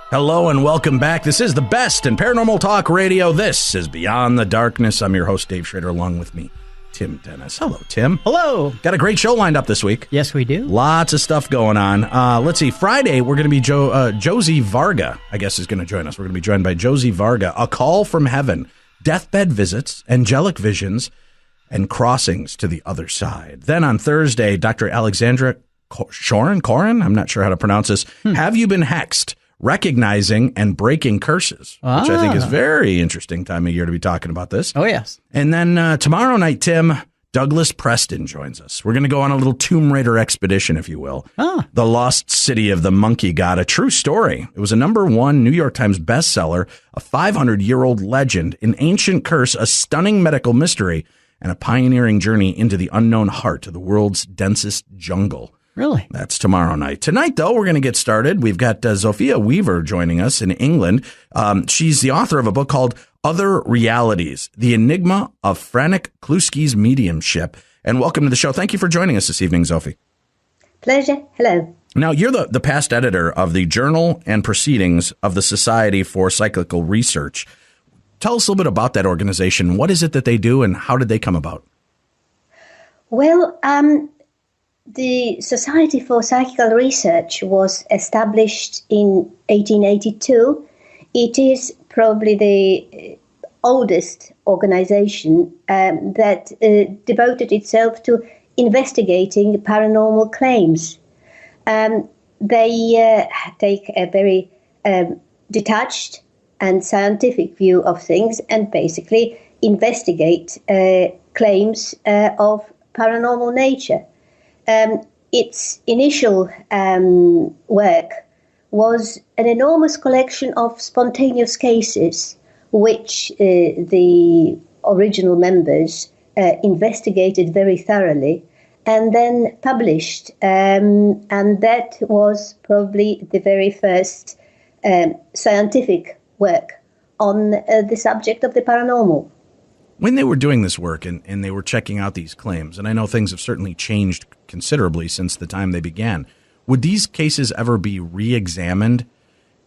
Hello and welcome back. This is the best in paranormal talk radio. This is Beyond the Darkness. I'm your host, Dave Schrader, along with me, Tim Dennis. Hello, Tim. Hello. Got a great show lined up this week. Yes, we do. Lots of stuff going on. Let's see. Friday, we're going to be Josie Varga, I guess, is going to join us. We're going to be joined by Josie Varga. A Call from Heaven, Deathbed Visits, Angelic Visions, and Crossings to the Other Side. Then on Thursday, Dr. Alexandra Corin, I'm not sure how to pronounce this. Have You Been Hexed? Recognizing and Breaking Curses, which I think is very interesting time of year to be talking about this. Oh, yes. And then tomorrow night, Tim, Douglas Preston joins us. We're going to go on a little Tomb Raider expedition, if you will. The Lost City of the Monkey God, a true story. It was a #1 New York Times bestseller, a 500-year-old legend, an ancient curse, a stunning medical mystery, and a pioneering journey into the unknown heart of the world's densest jungle. Really? That's tomorrow night. Tonight, though, we're going to get started. We've got Zofia Weaver joining us in England. She's the author of a book called Other Realities, The Enigma of Frank Kluski's Mediumship. And welcome to the show. Thank you for joining us this evening, Zofie. Pleasure. Hello. Now, you're the past editor of the Journal and Proceedings of the Society for Psychical Research. Tell us a little bit about that organization. What is it that they do, and how did they come about? Well, the Society for Psychical Research was established in 1882. It is probably the oldest organization that devoted itself to investigating paranormal claims. They take a very detached and scientific view of things and basically investigate claims of paranormal nature. Its initial work was an enormous collection of spontaneous cases, which the original members investigated very thoroughly and then published. And that was probably the very first scientific work on the subject of the paranormal. When they were doing this work and they were checking out these claims, and I know things have certainly changed considerably since the time they began, would these cases ever be re-examined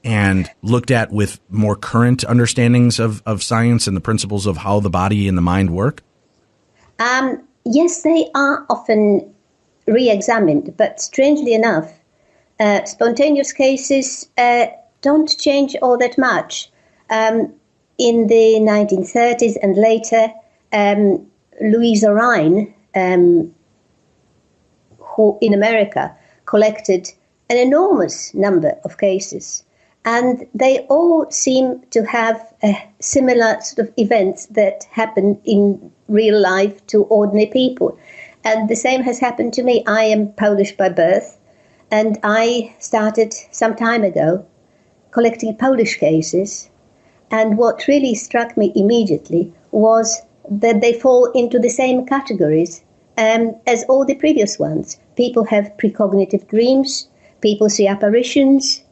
and looked at with more current understandings of science and the principles of how the body and the mind work? Yes, they are often re-examined, but strangely enough, spontaneous cases don't change all that much. In the 1930s and later, Louisa Rhine, who in America collected an enormous number of cases, and they all seem to have similar sort of events that happen in real life to ordinary people. And the same has happened to me. I am Polish by birth, and I started some time ago collecting Polish cases. And what really struck me immediately was that they fall into the same categories as all the previous ones. People have precognitive dreams, people see apparitions,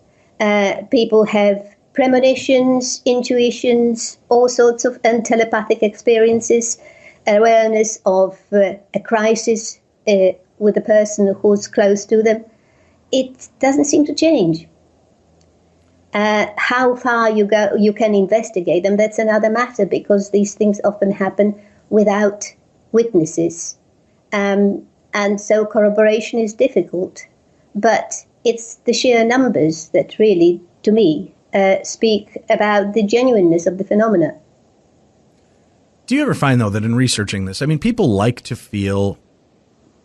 people have premonitions, intuitions, all sorts of and telepathic experiences, awareness of a crisis with a person who's close to them. It doesn't seem to change. How far you go, you can investigate them. That's another matter, because these things often happen without witnesses, and so corroboration is difficult. But it's the sheer numbers that really, to me, speak about the genuineness of the phenomena. Do you ever find, though, that in researching this, I mean, people like to feel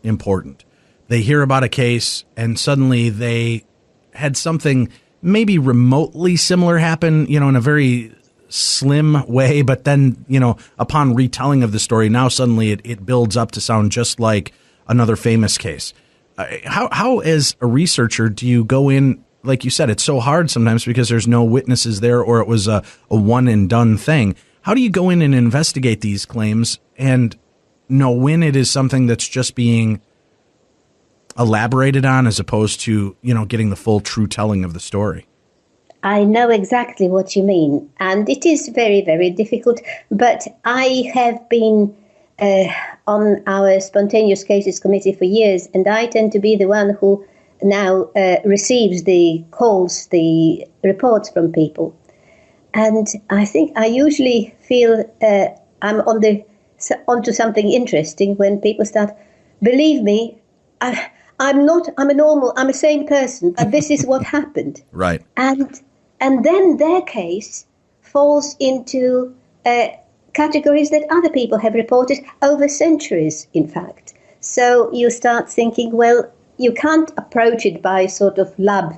important. They hear about a case and suddenly they had something maybe remotely similar happen, in a very slim way, but then, upon retelling of the story, now suddenly it builds up to sound just like another famous case. How as a researcher, do you go in, like you said, it's so hard sometimes because there's no witnesses there, or it was a one and done thing. How do you go in and investigate these claims and know when it is something that's just being elaborated on as opposed to, getting the full true telling of the story? I know exactly what you mean, and it is very, very difficult, but I have been on our spontaneous cases committee for years, and I tend to be the one who now receives the calls, the reports from people. And I think I usually feel I'm onto something interesting when people start, believe me, I'm a sane person, but this is what happened. Right. And then their case falls into categories that other people have reported over centuries, in fact. So you start thinking, well, you can't approach it by sort of lab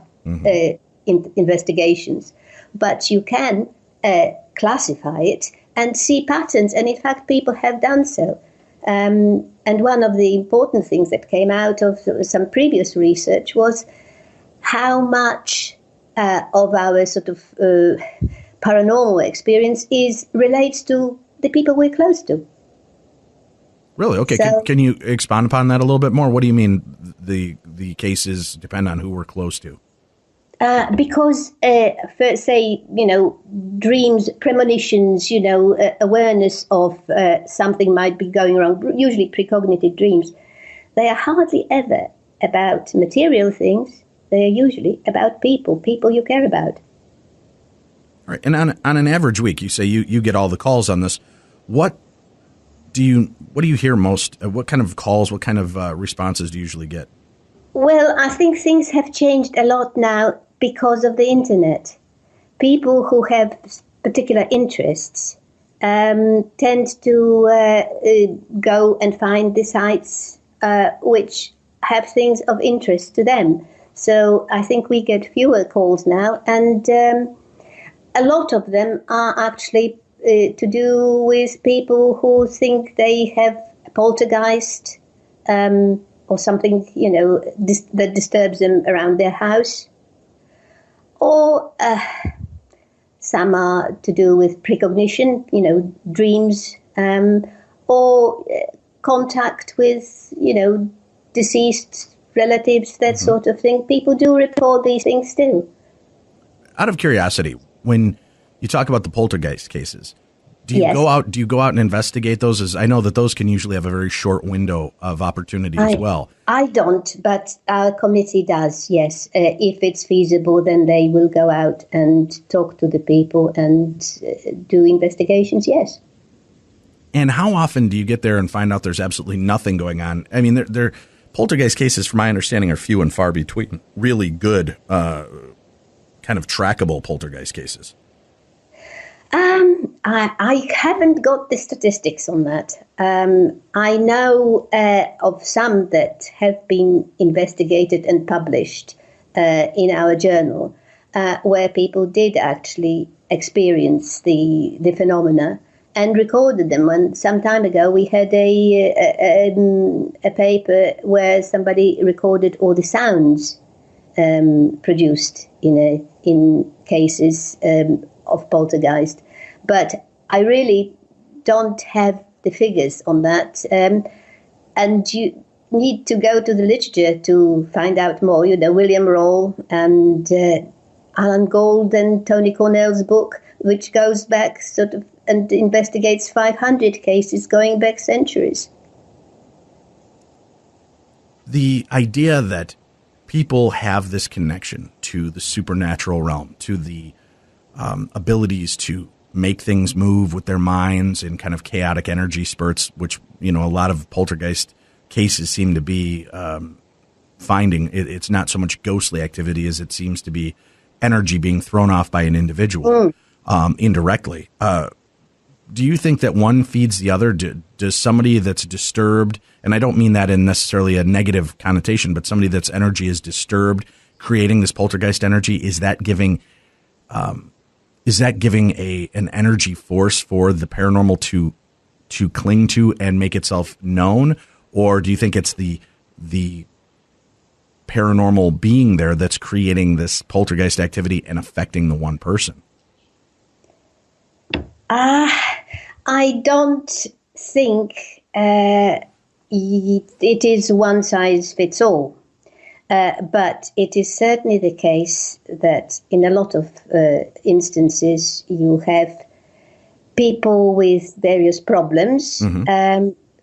investigations, but you can classify it and see patterns. And in fact, people have done so. And one of the important things that came out of some previous research was how much of our sort of paranormal experience relates to the people we're close to. Really? Okay. So, can you expand upon that a little bit more? What do you mean the cases depend on who we're close to? Because, for, say, dreams, premonitions, awareness of something might be going wrong, usually precognitive dreams, they are hardly ever about material things. They are usually about people you care about. All right. And on an average week, you say you get all the calls on this. What do you hear most? What kind of calls, what kind of responses do you usually get? Well, I think things have changed a lot now because of the internet. People who have particular interests tend to go and find the sites which have things of interest to them. So I think we get fewer calls now, and a lot of them are actually to do with people who think they have a poltergeist or something, that disturbs them around their house. Or some are to do with precognition, dreams, or contact with, deceased relatives, that sort of thing. People do report these things still. Out of curiosity, when you talk about the poltergeist cases, do you Yes. go out and investigate those? As I know that those can usually have a very short window of opportunity as well. I don't, but our committee does, yes. If it's feasible, then they will go out and talk to the people and do investigations, yes. And how often do you get there and find out there's absolutely nothing going on? I mean, they're poltergeist cases, from my understanding, are few and far between. Really good, kind of trackable poltergeist cases. I haven't got the statistics on that. I know of some that have been investigated and published in our journal, where people did actually experience the phenomena and recorded them. And some time ago, we had a paper where somebody recorded all the sounds produced in cases of poltergeist. But I really don't have the figures on that. And you need to go to the literature to find out more. William Rawle and Alan Gold and Tony Cornell's book, which goes back sort of and investigates 500 cases going back centuries. The idea that people have this connection to the supernatural realm, to the abilities to make things move with their minds in kind of chaotic energy spurts, which, a lot of poltergeist cases seem to be finding. It's not so much ghostly activity as it seems to be energy being thrown off by an individual indirectly. Do you think that one feeds the other? Does somebody that's disturbed, and I don't mean that in necessarily a negative connotation, but somebody that's energy is disturbed, creating this poltergeist energy, is that giving an energy force for the paranormal to cling to and make itself known? Or do you think it's the paranormal being there that's creating this poltergeist activity and affecting the one person? I don't think it is one size fits all. But it is certainly the case that in a lot of instances you have people with various problems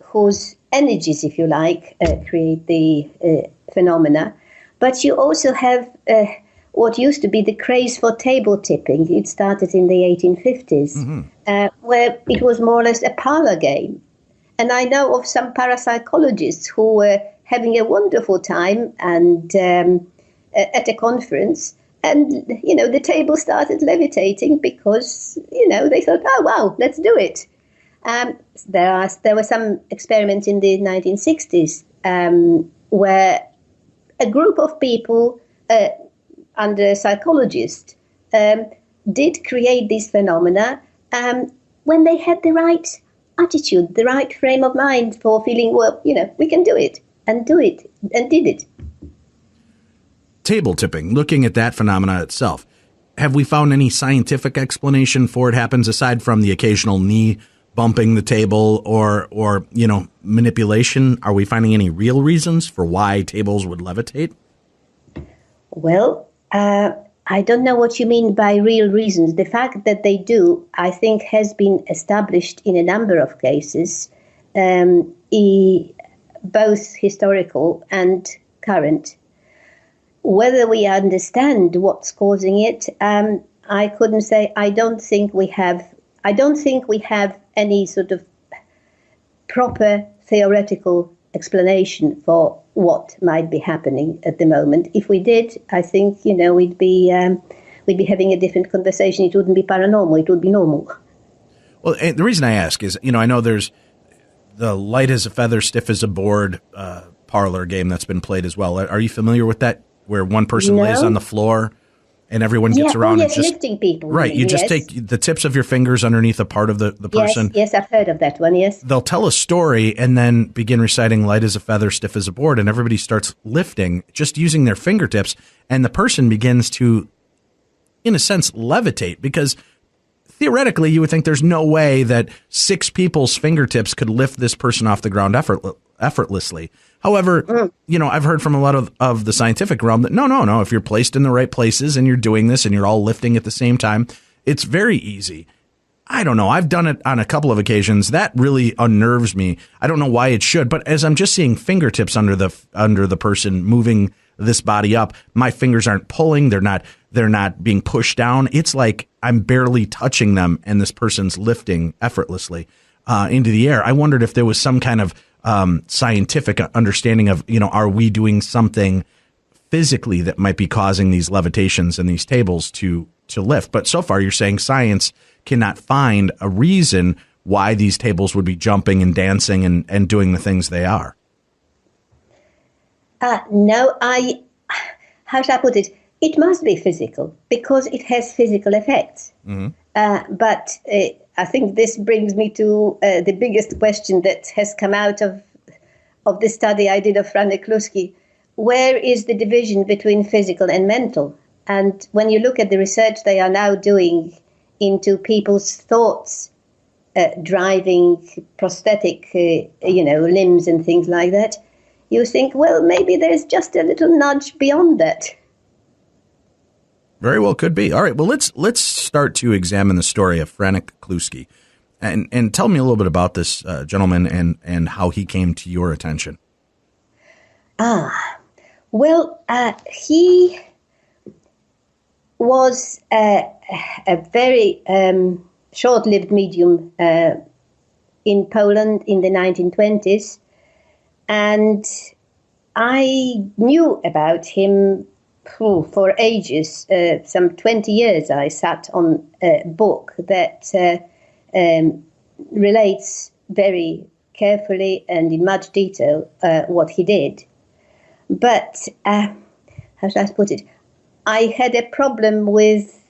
whose energies, if you like, create the phenomena. But you also have what used to be the craze for table tipping. It started in the 1850s, where it was more or less a parlor game. And I know of some parapsychologists who were having a wonderful time and at a conference, and the table started levitating because they thought, oh wow, let's do it. There were some experiments in the 1960s where a group of people under a psychologist did create these phenomena when they had the right attitude, the right frame of mind for feeling, well, we can do it, and did it. Table tipping, looking at that phenomena itself, have we found any scientific explanation for it happens aside from the occasional knee bumping the table or manipulation? Are we finding any real reasons for why tables would levitate? Well, I don't know what you mean by real reasons. The fact that they do, I think, has been established in a number of cases, both historical and current. Whether we understand what's causing it, I couldn't say. I don't think we have any sort of proper theoretical explanation for what might be happening at the moment. If we did, I think we'd be having a different conversation. It wouldn't be paranormal; it would be normal. Well, the reason I ask is, I know there's the light as a feather, stiff as a board parlor game that's been played as well. Are you familiar with that? Where one person lays on the floor and everyone gets around and just lifting people. Right, you just take the tips of your fingers underneath a part of the person. Yes, I've heard of that one. Yes, they'll tell a story and then begin reciting "light as a feather, stiff as a board," and everybody starts lifting just using their fingertips, and the person begins to, in a sense, levitate because theoretically you would think there's no way that 6 people's fingertips could lift this person off the ground effortlessly. However, I've heard from a lot of the scientific realm that no, if you're placed in the right places and you're doing this and you're all lifting at the same time, it's very easy. I don't know. I've done it on a couple of occasions. That really unnerves me. I don't know why it should, but as I'm just seeing fingertips under the person moving this body up, my fingers aren't pulling. They're not being pushed down. It's like I'm barely touching them and this person's lifting effortlessly into the air. I wondered if there was some kind of scientific understanding of, are we doing something physically that might be causing these levitations and these tables to lift? But so far you're saying science cannot find a reason why these tables would be jumping and dancing and doing the things they are. No, how shall I put it? It must be physical because it has physical effects. Mm-hmm. But I think this brings me to the biggest question that has come out of the study I did of Franek Kluski. Where is the division between physical and mental? And when you look at the research they are now doing into people's thoughts, driving prosthetic, limbs and things like that, you think, well, maybe there's just a little nudge beyond that. Very well could be. All right. Well, let's start to examine the story of Franek Kluski, and tell me a little bit about this gentleman and how he came to your attention. Well, he was a very short-lived medium in Poland in the 1920s, and I knew about him for ages. Some 20 years I sat on a book that relates very carefully and in much detail what he did. But, how should I put it? I had a problem with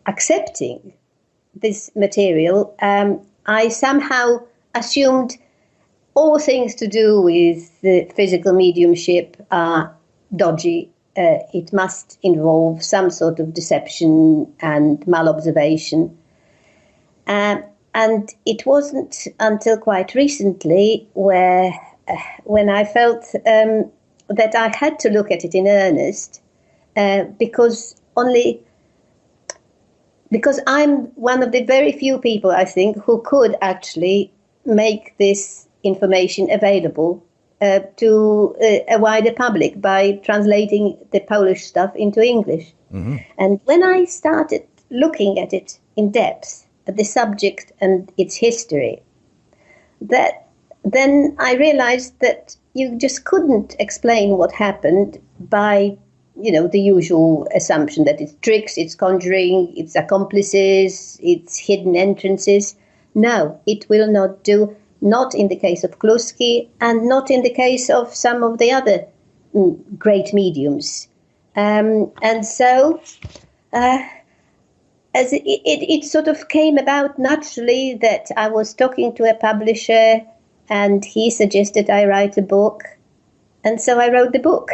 accepting this material. I somehow assumed all things to do with the physical mediumship are dodgy. It must involve some sort of deception and malobservation. And it wasn't until quite recently when I felt that I had to look at it in earnest, because I'm one of the very few people, I think, who could actually make this information available to a wider public by translating the Polish stuff into English. Mm-hmm. And when I started looking at it in depth, at the subject and its history, then I realized that you just couldn't explain what happened by, the usual assumption that it's tricks, it's conjuring, it's accomplices, it's hidden entrances. No, it will not do, not in the case of Kluski and not in the case of some of the other great mediums. And so as it sort of came about naturally that I was talking to a publisher and he suggested I write a book. And so I wrote the book.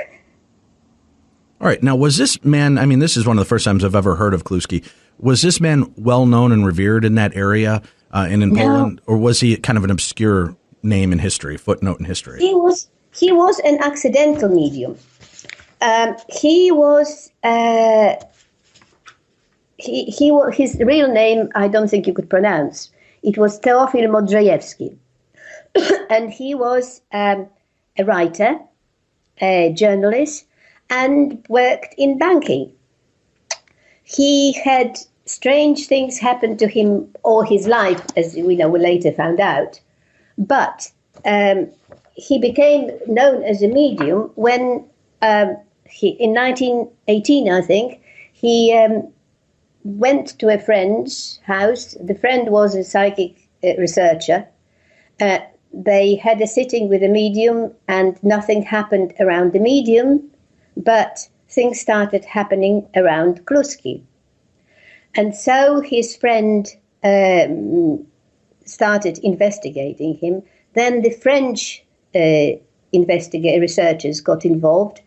All right. Now, was this man, this is one of the first times I've ever heard of Kluski. Was this man well known and revered in that area and in Poland? Or was he kind of an obscure name in history, footnote in history? He was an accidental medium. His real name, I don't think you could pronounce. It was Teofil Modrzejewski. And he was a writer, a journalist, and worked in banking. He had strange things happen to him all his life, as we later found out. But he became known as a medium when in 1918, I think, he went to a friend's house. The friend was a psychic researcher. They had a sitting with a medium and nothing happened around the medium, but things started happening around Kluski. And so his friend started investigating him. Then the French researchers got involved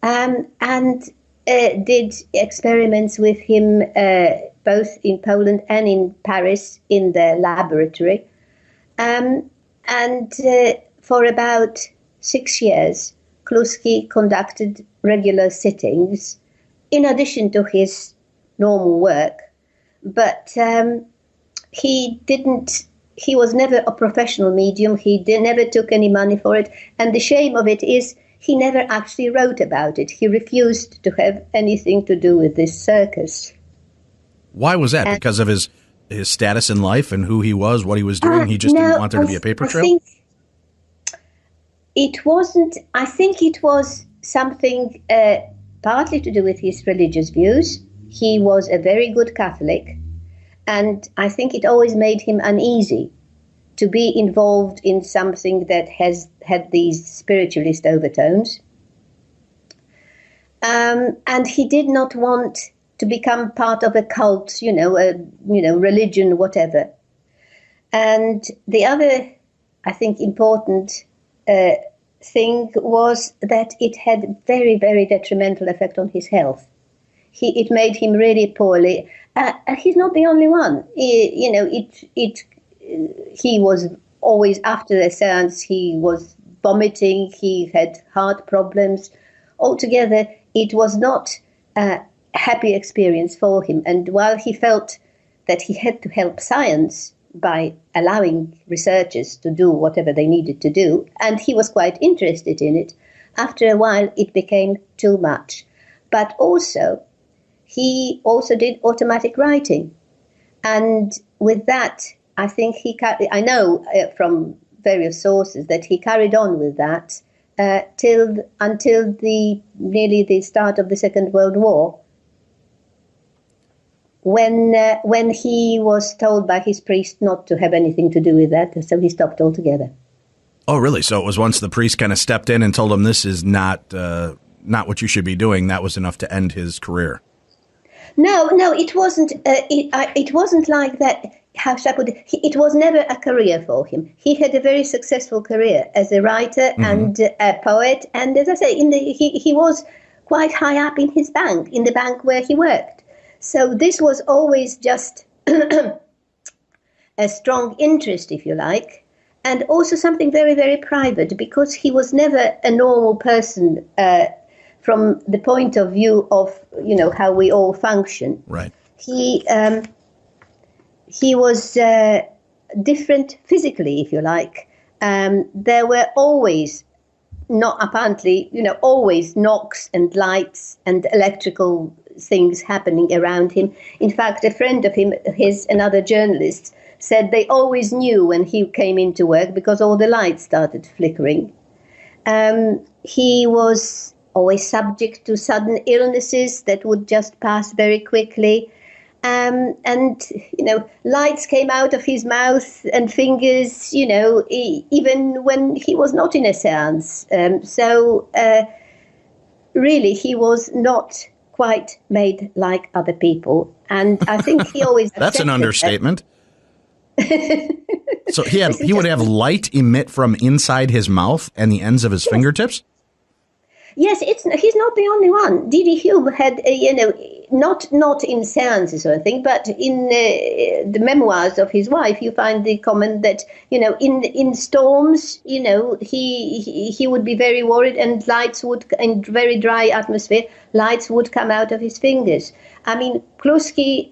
and did experiments with him both in Poland and in Paris in their laboratory. And for about 6 years, Kluski conducted regular sittings in addition to his normal work. But he was never a professional medium. He never took any money for it. And the shame of it is he never actually wrote about it. He refused to have anything to do with this circus. Why was that? Because of his status in life and who he was, what he was doing? He just didn't want there to be a paper trail? I think it was something partly to do with his religious views. He was a very good Catholic, and I think it always made him uneasy to be involved in something that has had these spiritualist overtones. And he did not want to become part of a cult, religion, whatever. And the other, I think, important thing was that it had very, very detrimental effect on his health. It made him really poorly. And he's not the only one. He was always, after the seance, he was vomiting, he had heart problems. Altogether, it was not a happy experience for him. And while he felt that he had to help science by allowing researchers to do whatever they needed to do, and he was quite interested in it, after a while it became too much. But he also did automatic writing. And with that, I think I know from various sources that he carried on with that until nearly the start of the Second World War, when he was told by his priest not to have anything to do with that, so he stopped altogether. Oh, really? So it was once the priest kind of stepped in and told him this is not what you should be doing, that was enough to end his career? No, it wasn't. It wasn't like that. How should I put it? It was never a career for him. He had a very successful career as a writer and a poet, and as I say, he was quite high up in the bank where he worked. So this was always just a strong interest, if you like, and also something very, very private, because he was never a normal person from the point of view of how we all function. Right. He was different physically, if you like. There were always not apparently, always knocks and lights and electrical things happening around him. In fact, a friend of his, another journalist, said they always knew when he came into work because all the lights started flickering. He was always subject to sudden illnesses that would just pass very quickly. And lights came out of his mouth and fingers, even when he was not in a seance. So really, he was not quite made like other people. And I think he always That's an understatement. So he would have light emit from inside his mouth and the ends of his fingertips? Yes, he's not the only one. D.D. Hume had, not in seances or anything, but in the memoirs of his wife, you find the comment that, in storms, he would be very worried, and in very dry atmosphere, lights would come out of his fingers. I mean, Kluski,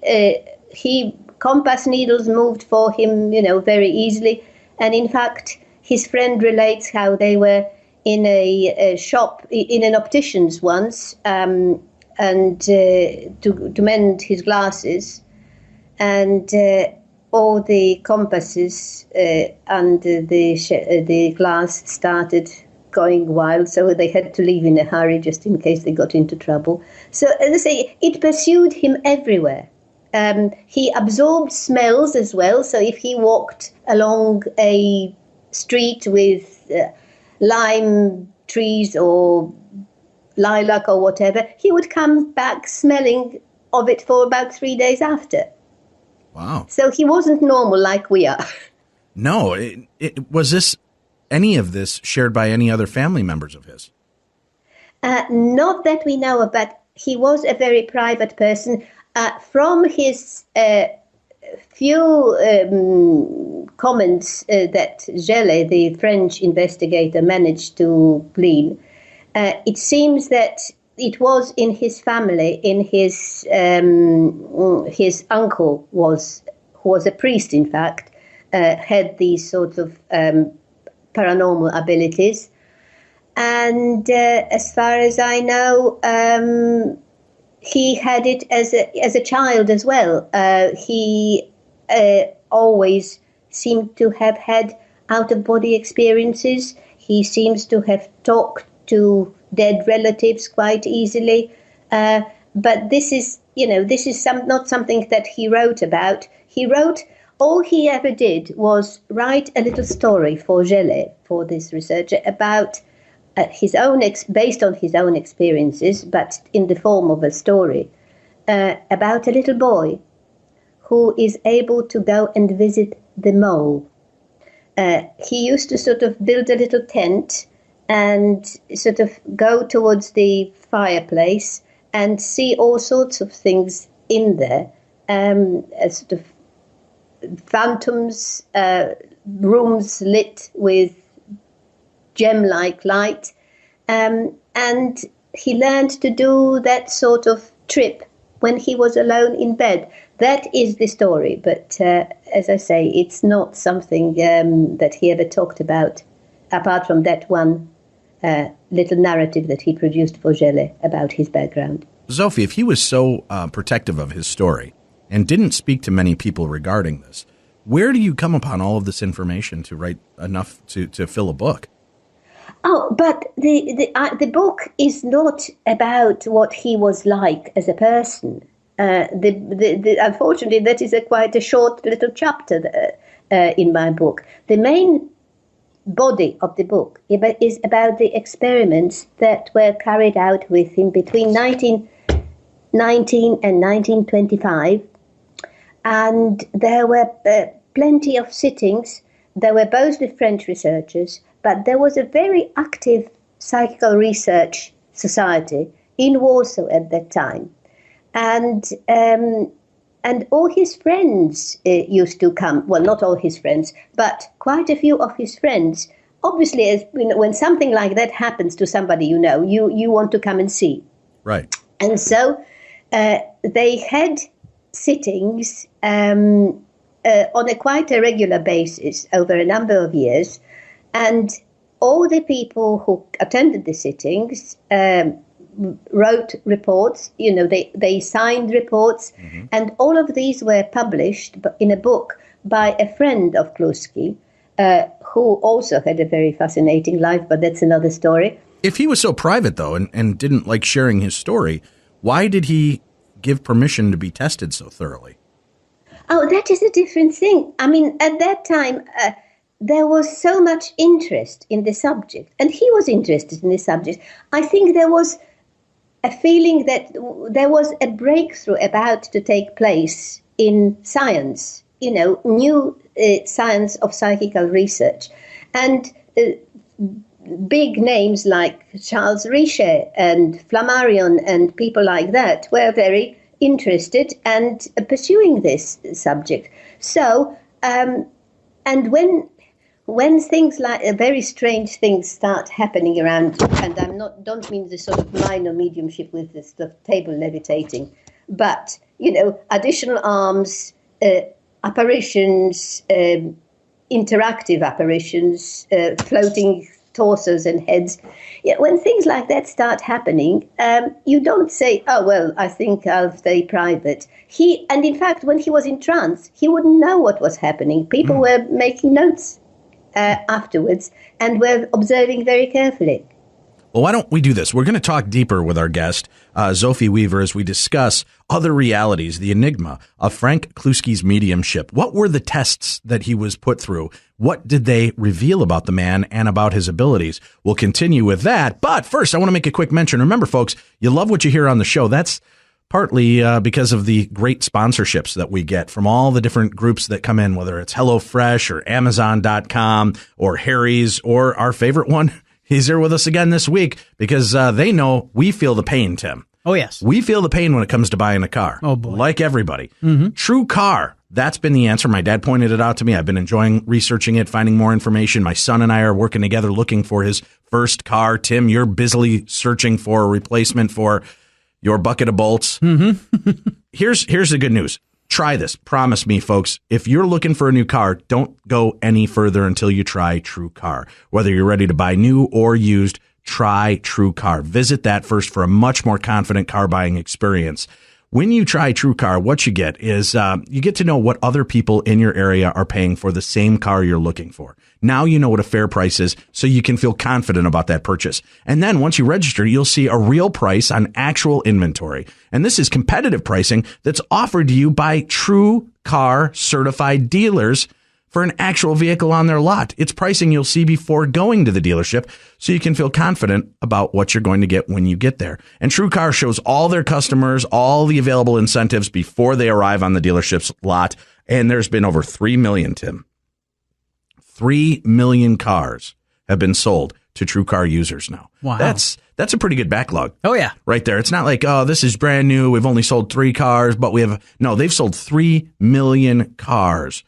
compass needles moved for him, very easily. And in fact, his friend relates how they were in a shop, in an optician's once, and to mend his glasses, and all the compasses under the glass started going wild, so they had to leave in a hurry just in case they got into trouble. So, as I say, it pursued him everywhere. He absorbed smells as well, so if he walked along a street with lime trees or lilac or whatever, he would come back smelling of it for about 3 days after. Wow. So he wasn't normal like we are. No. Was any of this shared by any other family members of his? Not that we know of, but he was a very private person. From his few comments that Gellé, the French investigator, managed to glean, it seems that it was in his family, in his uncle who was a priest, in fact, had these sorts of paranormal abilities. And as far as I know, he had it as a child as well. He always seemed to have had out-of-body experiences. He seems to have talked to dead relatives quite easily. But this is not something that he wrote about. All he ever did was write a little story for Gellé, for this researcher, about based on his own experiences, but in the form of a story, about a little boy who is able to go and visit the mole. He used to sort of build a little tent and sort of go towards the fireplace and see all sorts of things in there, sort of phantoms, rooms lit with gem-like light, and he learned to do that sort of trip when he was alone in bed. That is the story, but as I say, it's not something that he ever talked about, apart from that one little narrative that he produced for Gellé about his background. Zsófi, if he was so protective of his story and didn't speak to many people regarding this, where do you come upon all of this information to write enough to fill a book? Oh, but the book is not about what he was like as a person. Unfortunately, that is quite a short little chapter in my book. The main body of the book is about the experiments that were carried out with him between 1919 and 1925. And there were plenty of sittings. There were both with French researchers, but there was a very active psychical research society in Warsaw at that time. And all his friends used to come. Well, not all his friends, but quite a few of his friends. Obviously, as when something like that happens to somebody you want to come and see. Right. And so they had sittings on quite a regular basis over a number of years. And all the people who attended the sittings wrote reports. They signed reports, and all of these were published in a book by a friend of Kluski, who also had a very fascinating life, but that's another story. If he was so private, though, and didn't like sharing his story, why did he give permission to be tested so thoroughly? Oh, that is a different thing. I mean, at that time, there was so much interest in the subject, and he was interested in the subject. I think there was a feeling that there was a breakthrough about to take place in science, new science of psychical research. And big names like Charles Richer and Flammarion and people like that were very interested and pursuing this subject. So, and when things like very strange things start happening around, and don't mean the sort of minor mediumship with the sort of table levitating, but additional arms, apparitions, interactive apparitions, floating torsos and heads. When things like that start happening, you don't say, oh, well, I think I'll stay private. And in fact, when he was in trance, he wouldn't know what was happening. People were making notes afterwards and were observing very carefully. Well, why don't we do this? We're going to talk deeper with our guest, Zofie Weaver, as we discuss other realities, the enigma of Frank Kluski's mediumship. What were the tests that he was put through? What did they reveal about the man and about his abilities? We'll continue with that. But first, I want to make a quick mention. Remember, folks, you love what you hear on the show. That's partly because of the great sponsorships that we get from all the different groups that come in, whether it's HelloFresh or Amazon.com or Harry's or our favorite one. He's here with us again this week because they know we feel the pain, Tim. Oh, yes. We feel the pain when it comes to buying a car. Oh, boy. Like everybody. True Car. That's been the answer. My dad pointed it out to me. I've been enjoying researching it, finding more information. My son and I are working together looking for his first car. Tim, you're busily searching for a replacement for your bucket of bolts. Here's the good news. Try this. Promise me, folks. If you're looking for a new car, don't go any further until you try True Car. Whether you're ready to buy new or used, try True Car. Visit that first for a much more confident car buying experience. When you try True Car, what you get is you get to know what other people in your area are paying for the same car you're looking for. Now you know what a fair price is, so you can feel confident about that purchase. And then once you register, you'll see a real price on actual inventory. And this is competitive pricing that's offered to you by True Car certified dealers for an actual vehicle on their lot. It's pricing you'll see before going to the dealership, so you can feel confident about what you're going to get when you get there. And True Car shows all their customers all the available incentives before they arrive on the dealership's lot. And there's been over 3 million, Tim. 3 million cars have been sold to True Car users now. Wow. That's a pretty good backlog. Oh, yeah. Right there. It's not like, oh, this is brand new. We've only sold 3 cars, but they've sold 3 million cars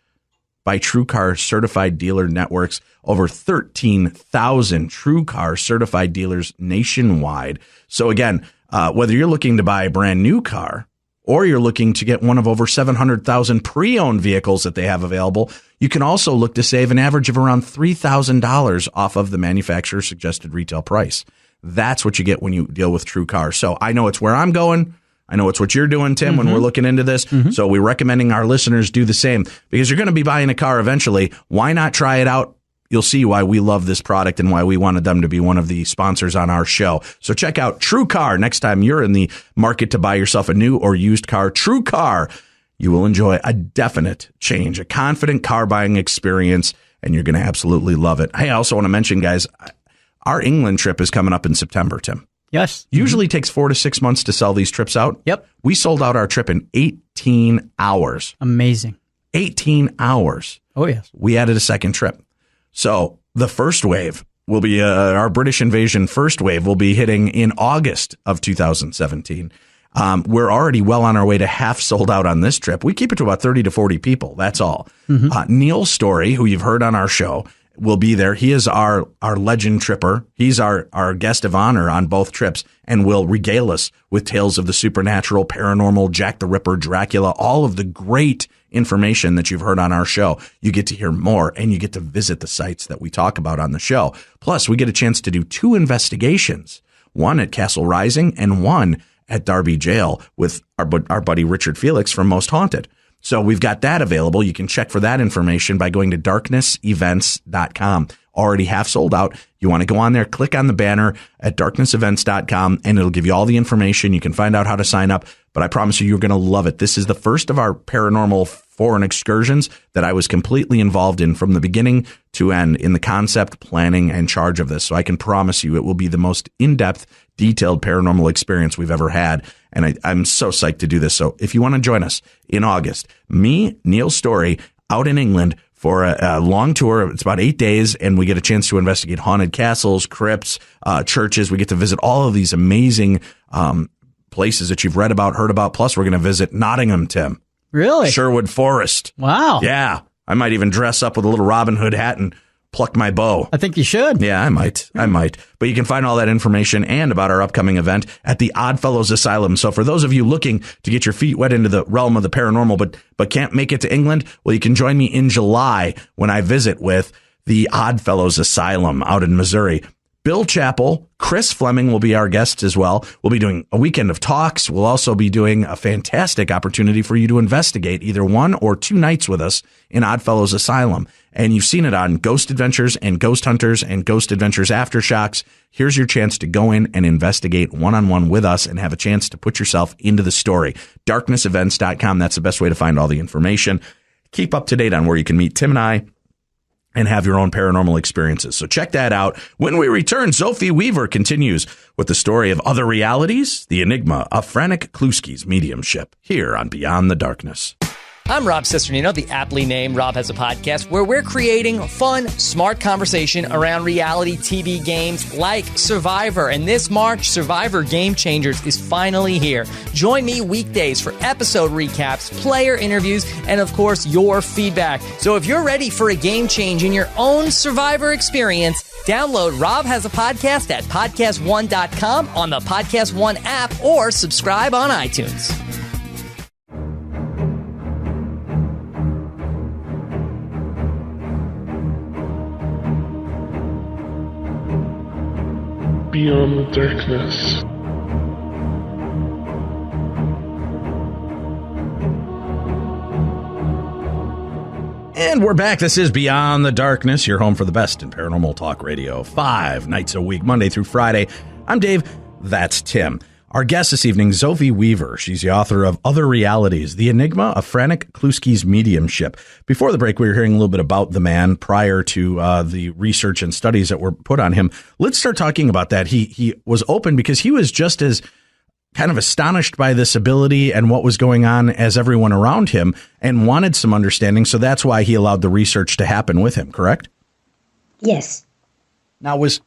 by True Car certified dealer networks, over 13,000 True Car certified dealers nationwide. So again, whether you're looking to buy a brand new car or you're looking to get one of over 700,000 pre-owned vehicles that they have available, you can also look to save an average of around $3,000 off of the manufacturer's suggested retail price. That's what you get when you deal with True Car. So I know it's where I'm going. I know it's what you're doing, Tim, when we're looking into this. So we're recommending our listeners do the same, because you're going to be buying a car eventually. Why not try it out? You'll see why we love this product and why we wanted them to be one of the sponsors on our show. So check out True Car next time you're in the market to buy yourself a new or used car. True Car. You will enjoy a definite change, a confident car buying experience, and you're going to absolutely love it. Hey, I also want to mention, guys, our England trip is coming up in September, Tim. Yes. Usually takes 4 to 6 months to sell these trips out. Yep. We sold out our trip in 18 hours. Amazing. 18 hours. Oh, yes. We added a second trip. So the first wave will be our British invasion first wave will be hitting in August of 2017. We're already well on our way to half sold out on this trip. We keep it to about 30 to 40 people. That's all. Neil Story, who you've heard on our show, will be there. He is our legend tripper. He's our guest of honor on both trips and will regale us with tales of the supernatural, paranormal, Jack the Ripper, Dracula, all of the great information that you've heard on our show. You get to hear more, and you get to visit the sites that we talk about on the show. Plus, we get a chance to do 2 investigations, one at Castle Rising and one at Darby Jail with our buddy Richard Felix from Most Haunted. So we've got that available. You can check for that information by going to darknessevents.com. Already half sold out. You want to go on there, click on the banner at darknessevents.com, and it'll give you all the information. You can find out how to sign up, but I promise you, you're going to love it. This is the first of our paranormal foreign excursions that I was completely involved in from the beginning to end in the concept, planning, and charge of this. So I can promise you it will be the most in-depth, detailed paranormal experience we've ever had. And I'm so psyched to do this. So if you want to join us in August, me, Neil Story, out in England for a long tour. It's about 8 days, and we get a chance to investigate haunted castles, crypts, churches. We get to visit all of these amazing places that you've read about, heard about. Plus, we're going to visit Nottingham, Tim. Really? Sherwood Forest. Wow. Yeah. I might even dress up with a little Robin Hood hat and pluck my bow. I think you should. Yeah, I might. But you can find all that information and about our upcoming event at the Oddfellows Asylum. So for those of you looking to get your feet wet into the realm of the paranormal, but can't make it to England, well, you can join me in July when I visit with the Oddfellows Asylum out in Missouri. Bill Chappell, Chris Fleming will be our guests as well. We'll be doing a weekend of talks. We'll also be doing a fantastic opportunity for you to investigate either 1 or 2 nights with us in Oddfellows Asylum. And you've seen it on Ghost Adventures and Ghost Hunters and Ghost Adventures Aftershocks. Here's your chance to go in and investigate one-on-one with us and have a chance to put yourself into the story. Darknessevents.com. That's the best way to find all the information. Keep up to date on where you can meet Tim and I and have your own paranormal experiences. So check that out. When we return, Sophie Weaver continues with the story of other realities, the enigma of Franek Kluski's mediumship, here on Beyond the Darkness. I'm Rob Cesternino, the aptly named Rob Has a Podcast, where we're creating fun, smart conversation around reality TV games like Survivor. And this March, Survivor Game Changers is finally here. Join me weekdays for episode recaps, player interviews, and of course, your feedback. So if you're ready for a game change in your own Survivor experience, download Rob Has a Podcast at podcastone.com on the Podcast One app or subscribe on iTunes. Beyond the Darkness. And we're back. This is Beyond the Darkness, your home for the best in paranormal talk radio, 5 nights a week, Monday through Friday. I'm Dave. That's Tim. Our guest this evening, Sophie Weaver. She's the author of Other Realities, The Enigma of Franek Kluski's Mediumship. Before the break, we were hearing a little bit about the man prior to the research and studies that were put on him. Let's start talking about that. He was open because he was just as kind of astonished by this ability and what was going on as everyone around him and wanted some understanding. So that's why he allowed the research to happen with him, correct? Yes. Now, was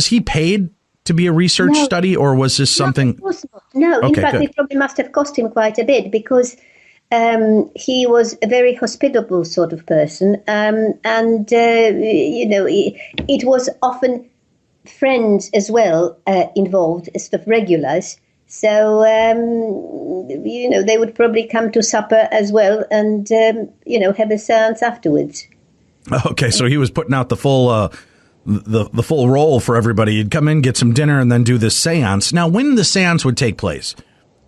he paid to be a research study, or was this something? No, of course not. No, in fact, it probably must have cost him quite a bit because he was a very hospitable sort of person. It was often friends as well involved, sort of regulars. So, they would probably come to supper as well and, have a seance afterwards. Okay, so he was putting out the full the full roll for everybody. You'd come in, get some dinner, and then do this seance. Now, when the seance would take place,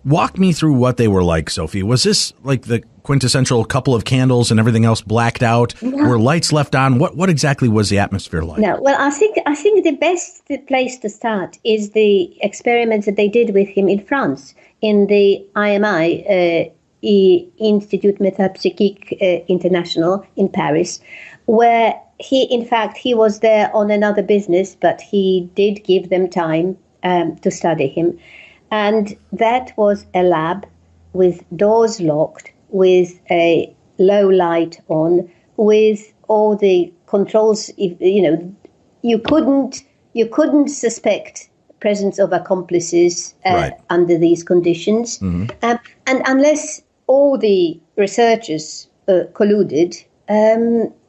walk me through what they were like, Sophie. Was this like the quintessential couple of candles and everything else blacked out? No. Were lights left on? What exactly was the atmosphere like? No, well, I think the best place to start is the experiments that they did with him in France, in the IMI, Institut Métapsychique International in Paris, where he was there on another business, but he did give them time to study him. And that was a lab with doors locked, with a low light on, with all the controls. You couldn't suspect presence of accomplices under these conditions. Mm-hmm. And unless all the researchers colluded,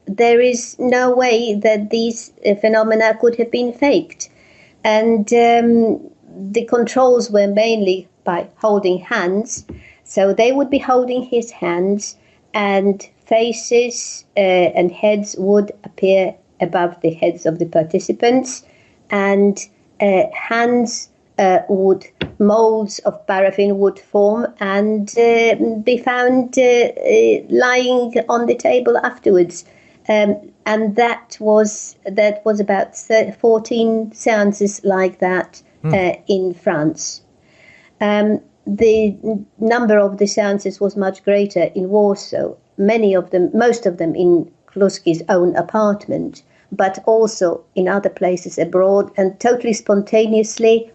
there is no way that these phenomena could have been faked. And the controls were mainly by holding hands. So they would be holding his hands, and faces and heads would appear above the heads of the participants, and molds of paraffin would form and be found lying on the table afterwards. And that was about 14 seances like that in France. The number of the seances was much greater in Warsaw. Most of them in Kluski's own apartment, but also in other places abroad, and totally spontaneously,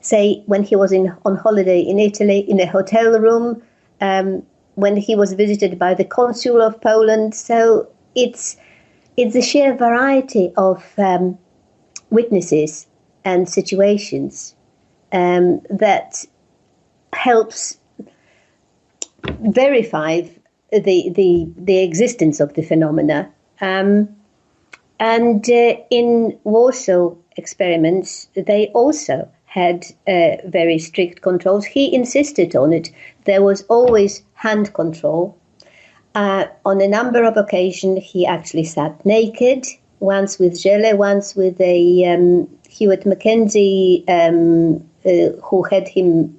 say when he was on holiday in Italy, in a hotel room, when he was visited by the consul of Poland. So it's a sheer variety of witnesses and situations that helps verify the existence of the phenomena. And in Warsaw experiments, they also had very strict controls. He insisted on it. There was always hand control. On a number of occasions, he actually sat naked, once with Gele, once with a Hewitt Mackenzie, who had him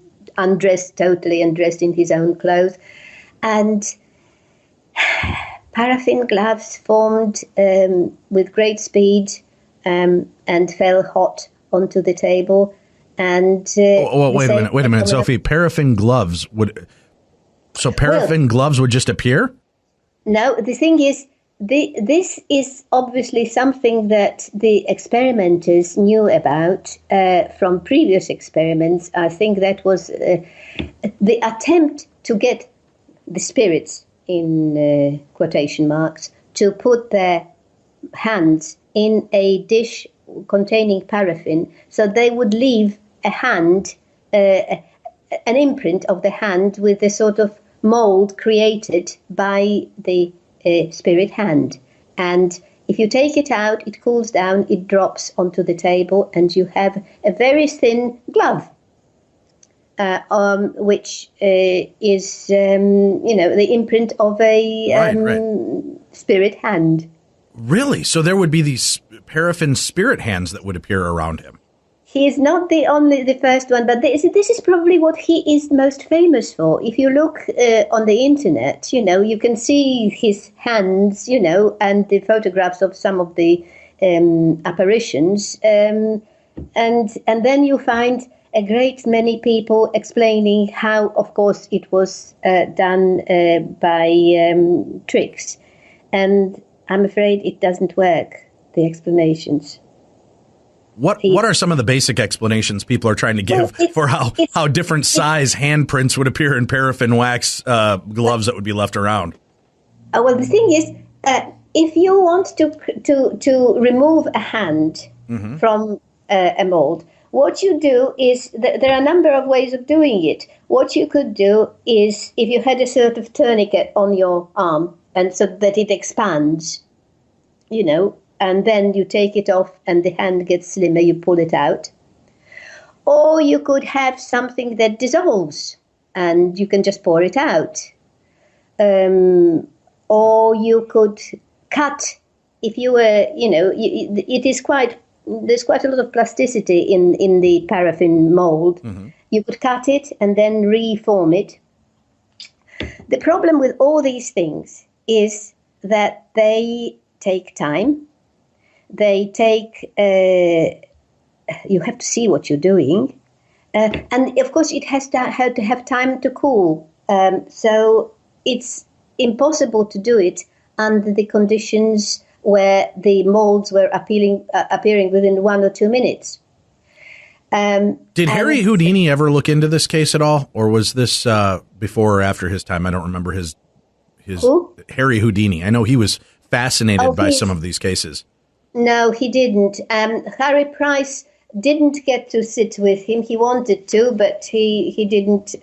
totally undressed in his own clothes. And paraffin gloves formed with great speed and fell hot onto the table. And wait a minute, Sophie. Paraffin gloves gloves would just appear? No, the thing is, this is obviously something that the experimenters knew about from previous experiments. I think that was the attempt to get the spirits, in quotation marks, to put their hands in a dish containing paraffin, so they would leave a hand, an imprint of the hand with a sort of mold created by the spirit hand. And if you take it out, it cools down, it drops onto the table, and you have a very thin glove, which is, the imprint of a spirit hand. Really? So there would be these paraffin spirit hands that would appear around him. He is not the first one, but this is probably what he is most famous for. If you look on the internet, you can see his hands, and the photographs of some of the apparitions, and then you find a great many people explaining how, of course, it was done by tricks, and I'm afraid it doesn't work. The explanations. What are some of the basic explanations people are trying to give for how different size handprints would appear in paraffin wax gloves that would be left around? Well, the thing is, if you want to remove a hand from a mold, what you do is there are a number of ways of doing it. What you could do is, if you had a sort of tourniquet on your arm, and so that it expands, and then you take it off and the hand gets slimmer, you pull it out. Or you could have something that dissolves and you can just pour it out. Or you could cut, if you were, there's quite a lot of plasticity in the paraffin mold. Mm-hmm. You could cut it and then reform it. The problem with all these things is that they take time. They take, you have to see what you're doing. And of course, it has to have time to cool. So it's impossible to do it under the conditions where the molds were appearing within 1 or 2 minutes. Did Harry Houdini ever look into this case at all? Or was this before or after his time? I don't remember his Who? Harry Houdini. I know he was fascinated by some of these cases. No, he didn't. Harry Price didn't get to sit with him. He wanted to, but he didn't.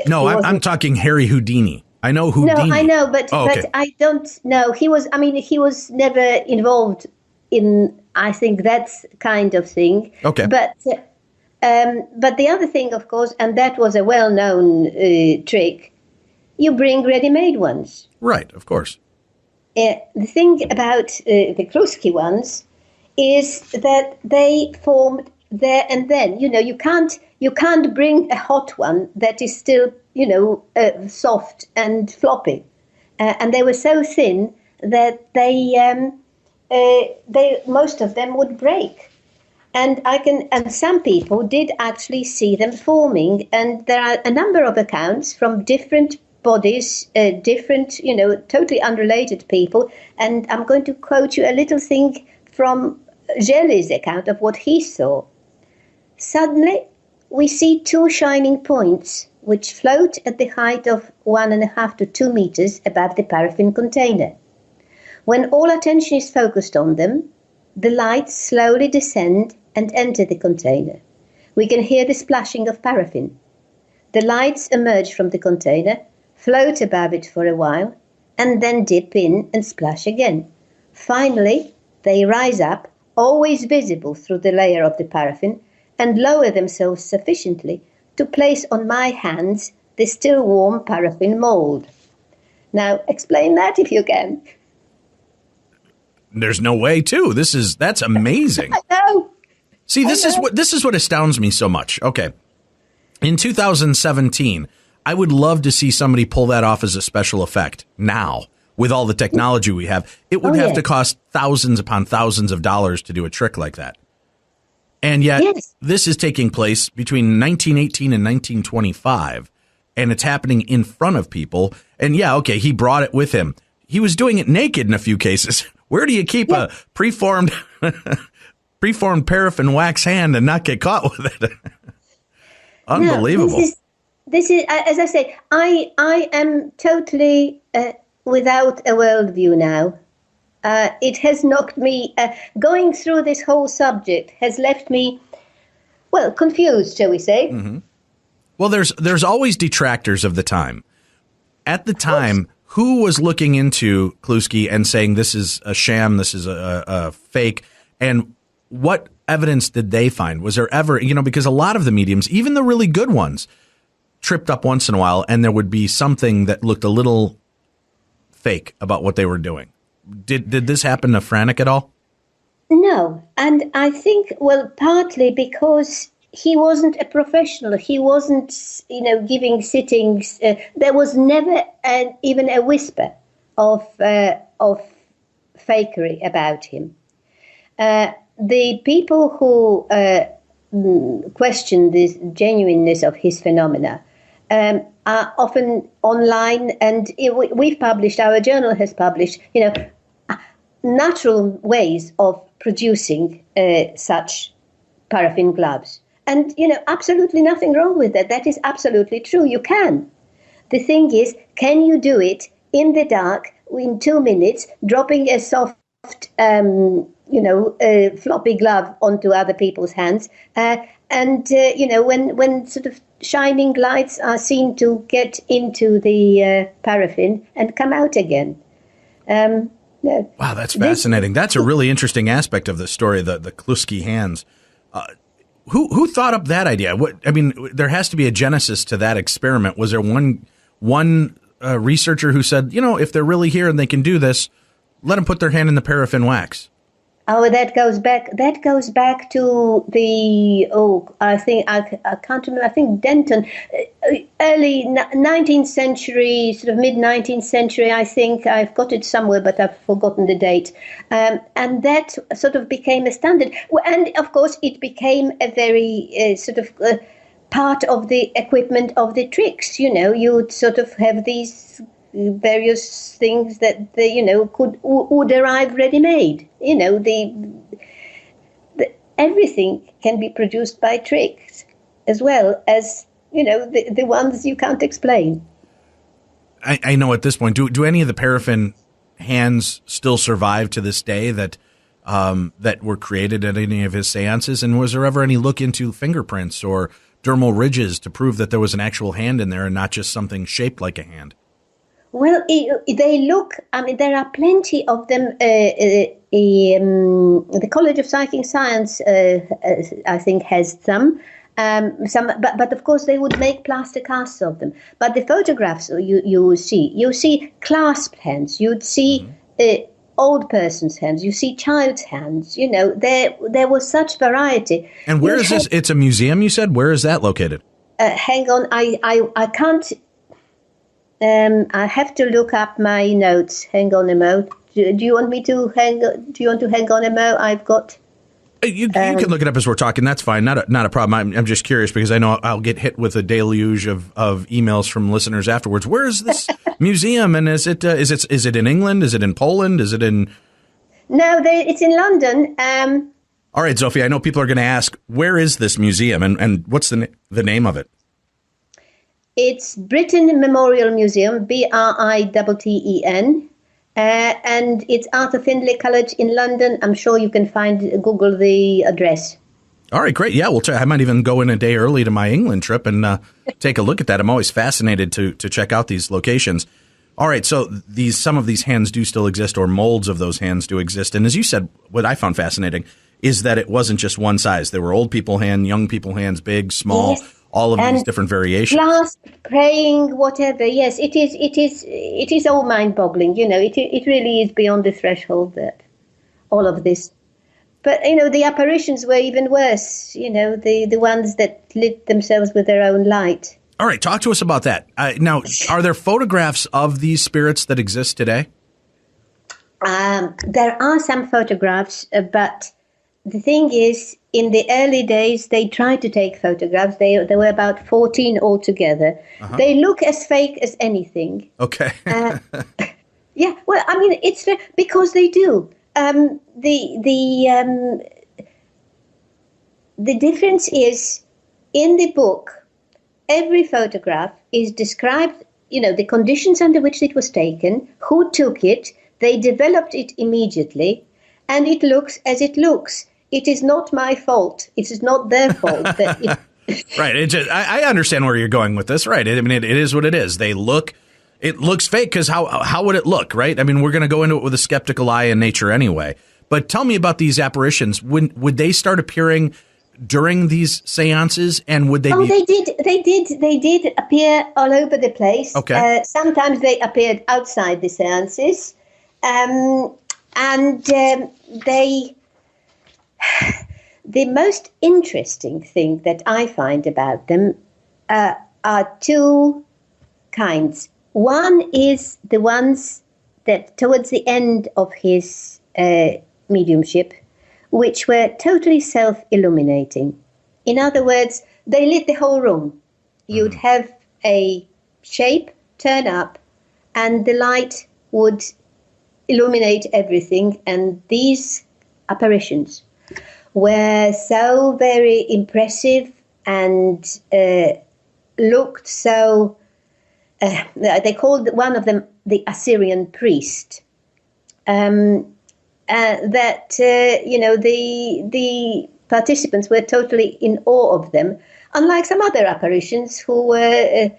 No, I'm talking Harry Houdini. I know Houdini. No, I know, but I don't know. He was never involved in, I think, that kind of thing. Okay. But the other thing, of course, and that was a well-known trick, you bring ready-made ones. Right, of course. The thing about the Kluski ones is that they formed there and then. You can't bring a hot one that is still, soft and floppy. And they were so thin that they most of them would break. And some people did actually see them forming. And there are a number of accounts from different bodies, different, totally unrelated people. And I'm going to quote you a little thing from Gelli's account of what he saw. Suddenly, we see two shining points which float at the height of 1.5 to 2 meters above the paraffin container. When all attention is focused on them, the lights slowly descend and enter the container. We can hear the splashing of paraffin. The lights emerge from the container, float above it for a while, and then dip in and splash again. Finally, they rise up, always visible through the layer of the paraffin, and lower themselves sufficiently to place on my hands the still warm paraffin mold. Now, explain that if you can. There's no way to. That's amazing. I know. See, this is what astounds me so much. Okay. In 2017, I would love to see somebody pull that off as a special effect now with all the technology we have. It would have to cost thousands upon thousands of dollars to do a trick like that. And yet this is taking place between 1918 and 1925, and it's happening in front of people. And he brought it with him. He was doing it naked in a few cases. Where do you keep a preformed paraffin wax hand and not get caught with it? Unbelievable. No, this is, as I say, I am totally without a worldview now. It has knocked me, going through this whole subject has left me, confused, shall we say. Mm-hmm. Well, there's always detractors of the time. At the time, who was looking into Kluski and saying this is a sham, this is a fake, and what evidence did they find? Was there ever, because a lot of the mediums, even the really good ones, tripped up once in a while, and there would be something that looked a little fake about what they were doing. Did this happen to Franek at all? No, and I think, partly because he wasn't a professional. He wasn't, giving sittings. There was never even a whisper of fakery about him. The people who question the genuineness of his phenomena are often online, and we've published, our journal has published, natural ways of producing such paraffin gloves. And, absolutely nothing wrong with that. That is absolutely true. You can. The thing is, can you do it in the dark in 2 minutes, dropping a soft, floppy glove onto other people's hands? When sort of shining lights are seen to get into the paraffin and come out again. No. Wow, that's fascinating. That's a really interesting aspect of the story, the Kluski hands. Who thought up that idea? There has to be a genesis to that experiment. Was there one researcher who said, if they're really here and they can do this, let them put their hand in the paraffin wax? Oh, that goes back to the, I can't remember, I think Denton, early 19th century, sort of mid-19th century, I think. I've got it somewhere, but I've forgotten the date. And that sort of became a standard. And, of course, it became a very part of the equipment of the tricks. You'd sort of have these various things that would arrive ready-made. Everything can be produced by tricks, as well as the ones you can't explain. I know at this point, do any of the paraffin hands still survive to this day that were created at any of his seances? And was there ever any look into fingerprints or dermal ridges to prove that there was an actual hand in there and not just something shaped like a hand? Well, they look, there are plenty of them. The College of Psychic Science, I think, has some. But of course they would make plaster casts of them. But the photographs you see clasped hands, you'd see old person's hands, you see child's hands. There was such variety. And where is this? It's a museum, you said. Where is that located? Hang on, I can't. I have to look up my notes. Hang on a mo. Do you want me to hang? Do you want to hang on a mo? I've got. You can look it up as we're talking. That's fine. Not a problem. I'm just curious because I know I'll get hit with a deluge of emails from listeners afterwards. Where is this museum? And is it in England? Is it in Poland? Is it in? No, it's in London. All right, Zofia. I know people are going to ask, where is this museum and what's the name of it? It's Britten Memorial Museum, BRITTEN. And it's Arthur Findlay College in London. I'm sure you can Google the address. All right, great. Yeah, we'll try. I might even go in a day early to my England trip and take a look at that. I'm always fascinated to check out these locations. All right, so some of these hands do still exist, or molds of those hands do exist. And as you said, what I found fascinating is that it wasn't just one size. There were old people hands, young people hands, big, small. Yes. All of these different variations. Class, praying, whatever. Yes, it is all mind-boggling. It really is beyond the threshold that all of this. But the apparitions were even worse. The ones that lit themselves with their own light. All right, talk to us about that. Now, are there photographs of these spirits that exist today? There are some photographs, but the thing is, in the early days, they tried to take photographs. There were about 14 altogether. Uh-huh. They look as fake as anything. Okay. Yeah, well, I mean, it's because they do. The difference is, in the book, every photograph is described, the conditions under which it was taken, who took it, they developed it immediately, and it looks as it looks. It is not my fault. It is not their fault. Right. I understand where you're going with this. Right. I mean, it is what it is. It looks fake because how would it look? Right. I mean, we're going to go into it with a skeptical eye in nature anyway. But tell me about these apparitions. Would they start appearing during these seances? And would they? They did appear all over the place. Okay. Sometimes they appeared outside the seances, and they. The most interesting thing that I find about them are two kinds. One is the ones that towards the end of his mediumship, which were totally self-illuminating. In other words, they lit the whole room. You'd have a shape turn up and the light would illuminate everything. And these apparitions were so very impressive and looked so, they called one of them the Assyrian priest, the participants were totally in awe of them, unlike some other apparitions who were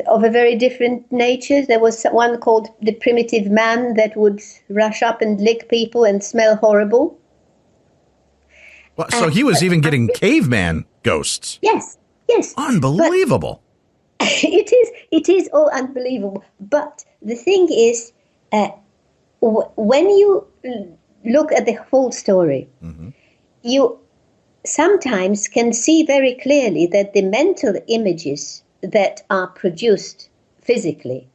of a very different nature. There was one called the primitive man that would rush up and lick people and smell horrible. Well, so he was even getting caveman ghosts. Yes. Unbelievable. But it is all unbelievable. But the thing is, when you look at the whole story, you sometimes can see very clearly that the mental images that are produced physically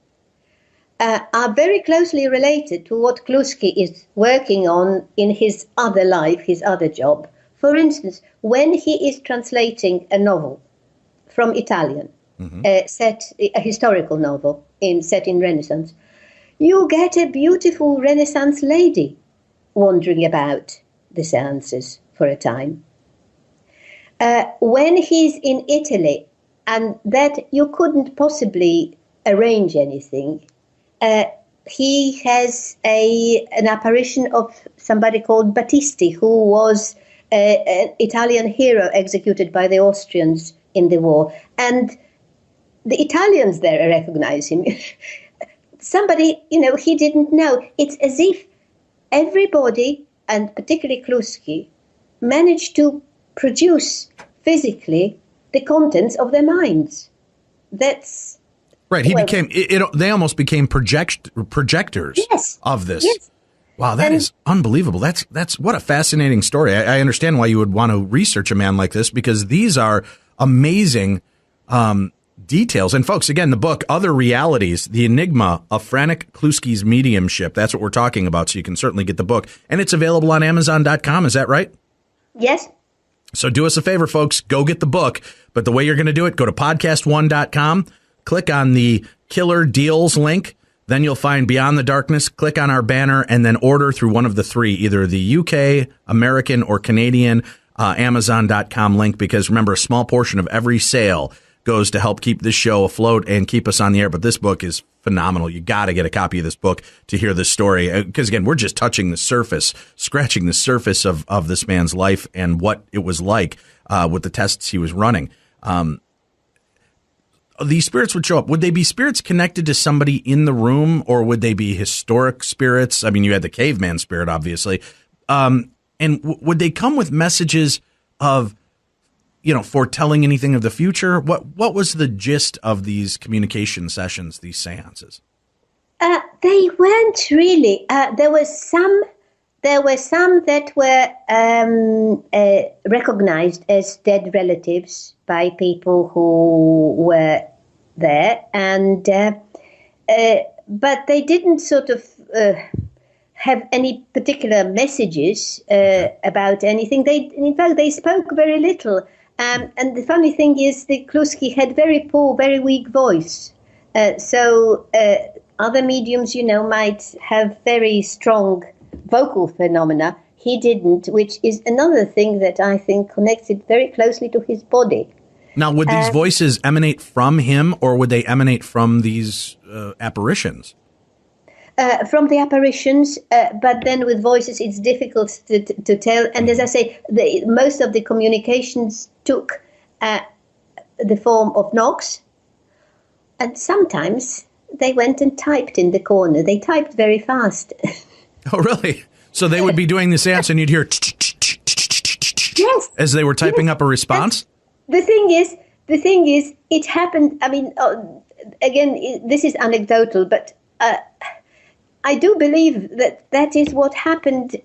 are very closely related to what Kluski is working on in his other life, his other job. For instance, when he is translating a novel from Italian, a historical novel set in Renaissance, you get a beautiful Renaissance lady wandering about the seances for a time. When he's in Italy, and that you couldn't possibly arrange anything, he has an apparition of somebody called Battisti, who was an Italian hero executed by the Austrians in the war. And the Italians there recognize him. Somebody, he didn't know. It's as if everybody, and particularly Kluski, managed to produce physically the contents of their minds. That's right. He became. They almost became projectors of this. Yes. Wow, that is unbelievable. That's what a fascinating story. I understand why you would want to research a man like this, because these are amazing details. And folks, again, the book, Other Realities, The Enigma of Franek Kluski's Mediumship. That's what we're talking about. So you can certainly get the book, and it's available on Amazon.com. Is that right? Yes. So do us a favor, folks, go get the book. But the way you're going to do it, go to podcast1.com, click on the Killer Deals link. Then you'll find Beyond the Darkness, click on our banner, and then order through one of the three, either the UK, American, or Canadian Amazon.com link, because remember, a small portion of every sale goes to help keep this show afloat and keep us on the air. But this book is phenomenal. You got to get a copy of this book to hear this story, because, again, we're just touching the surface, scratching the surface of this man's life and what it was like with the tests he was running. These spirits would show up. Would they be spirits connected to somebody in the room, or would they be historic spirits? I mean, you had the caveman spirit, obviously. And would they come with messages of, foretelling anything of the future? What was the gist of these communication sessions, these seances? They weren't really. There were some that were recognized as dead relatives by people who were there, and but they didn't sort of have any particular messages about anything. In fact, they spoke very little. And the funny thing is, the Kluski had very poor, very weak voice. So other mediums, might have very strong vocal phenomena. He didn't, which is another thing that I think connected very closely to his body. Now, would these voices emanate from him, or would they emanate from these apparitions? From the apparitions, but then with voices, it's difficult to tell. And as I say, most of the communications took the form of knocks, and sometimes they went and typed in the corner. They typed very fast. Oh, really? So they would be doing the seance, and you'd hear yes, as they were typing up a response? The thing is, it happened. I mean, again, this is anecdotal, but I do believe that is what happened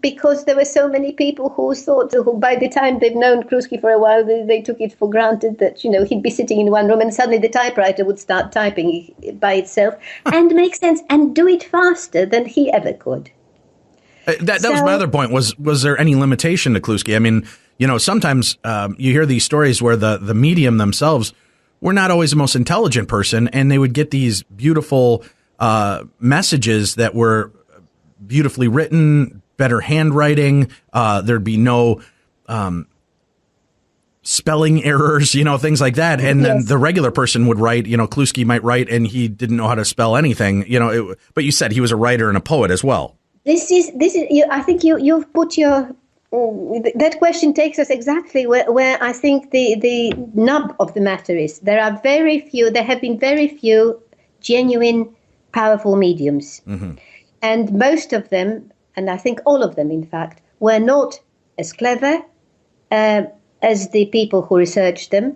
because there were so many people who thought, who by the time they've known Kluski for a while, they took it for granted that, he'd be sitting in one room and suddenly the typewriter would start typing by itself and make sense and do it faster than he ever could. That was my other point. Was there any limitation to Kluski? I mean, sometimes you hear these stories where the medium themselves were not always the most intelligent person, and they would get these beautiful messages that were beautifully written, better handwriting. There'd be no spelling errors, things like that. And then the regular person would write, Kluski might write, and he didn't know how to spell anything, but you said he was a writer and a poet as well. This is. I think you've put your. That question takes us exactly where I think the nub of the matter is. There have been very few genuine, powerful mediums. Mm-hmm. And most of them, and I think all of them, in fact, were not as clever as the people who researched them.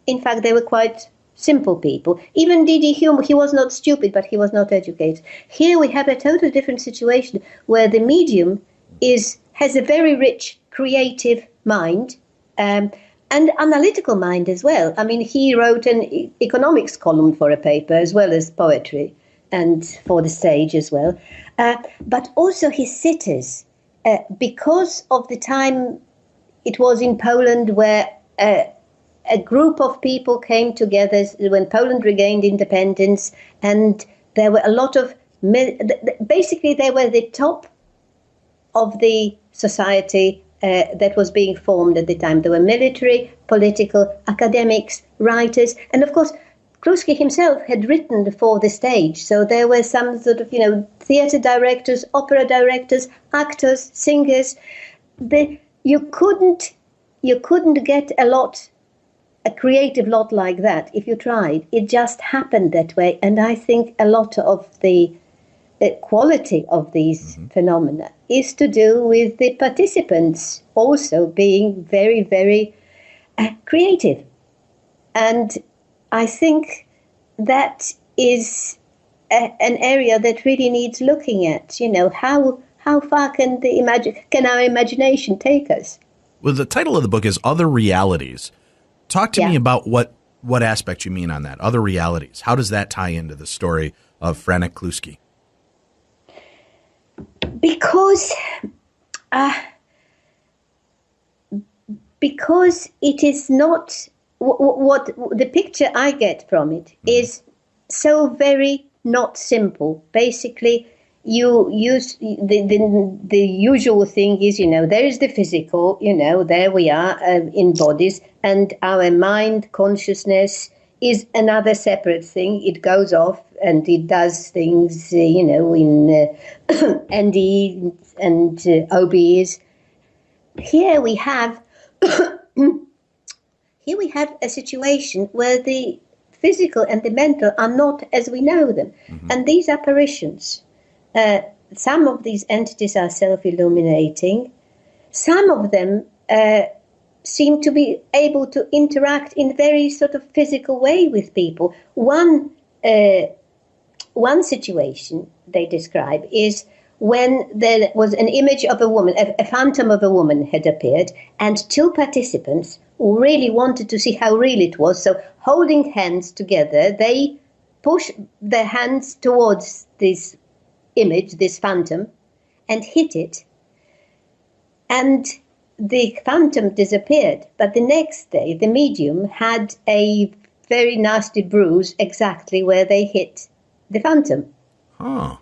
In fact, they were quite simple people. Even D.D. Hume, he was not stupid, but he was not educated. Here we have a totally different situation where the medium has a very rich, creative mind and analytical mind as well. I mean, he wrote an economics column for a paper as well as poetry and for the stage as well. But also his sitters, because of the time it was in Poland where a group of people came together when Poland regained independence, and there were a lot of, basically they were the top of the society that was being formed at the time. There were military, political, academics, writers, and of course Kluski himself had written for the stage, so there were some sort of, theatre directors, opera directors, actors, singers. You couldn't get a creative lot like that if you tried. It just happened that way, and I think a lot of the quality of these phenomena is to do with the participants also being very, very creative. And I think that is an area that really needs looking at. How far can our imagination take us? Well, the title of the book is Other Realities. Talk to me about what aspect you mean on that, Other Realities. How does that tie into the story of Franek Kluski? Because it is not what the picture I get from it is so very not simple. Basically, you use the usual thing is, there is the physical, there we are in bodies, and our mind consciousness is another separate thing. It goes off and it does things, in ND and OBs. Here we have a situation where the physical and the mental are not as we know them. Mm-hmm. And these apparitions, some of these entities are self-illuminating. Some of them seem to be able to interact in very sort of physical way with people. One situation they describe is when there was an image of a woman, a phantom of a woman had appeared, and two participants who really wanted to see how real it was, so holding hands together, they push their hands towards this image, this phantom, and hit it. And the phantom disappeared. But the next day, the medium had a very nasty bruise exactly where they hit the phantom. Oh.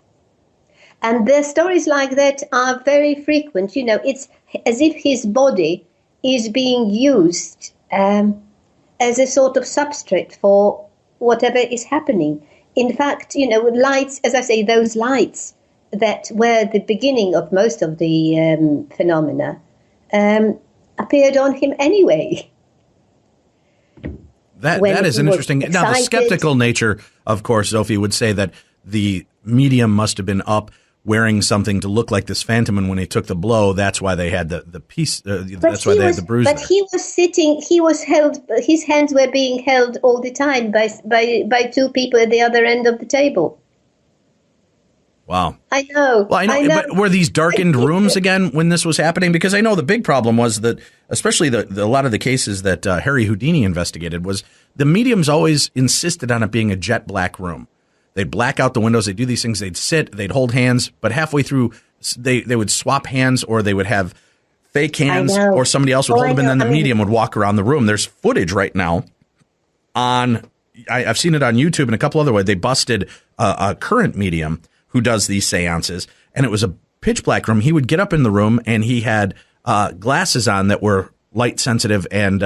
And the stories like that are very frequent. It's as if his body is being used as a sort of substrate for whatever is happening. In fact, lights, as I say, those lights that were the beginning of most of the phenomena appeared on him anyway. That is interesting. Now, the skeptical nature, of course, Sophie, would say that the medium must have been up wearing something to look like this phantom, and when he took the blow, that's why they had the piece. That's why they had the bruise. But he was sitting. He was held. His hands were being held all the time by two people at the other end of the table. Wow. I know. Well, I know. But were these darkened rooms again when this was happening? Because I know the big problem was that, especially a lot of the cases that Harry Houdini investigated, was the mediums always insisted on it being a jet black room. They'd black out the windows. They'd do these things. They'd sit. They'd hold hands. But halfway through, they would swap hands, or they would have fake hands, or somebody else would hold them, and then the medium would walk around the room. There's footage right now I've seen it on YouTube and a couple other ways. They busted a current medium who does these seances, and it was a pitch black room. He would get up in the room, and he had glasses on that were light sensitive and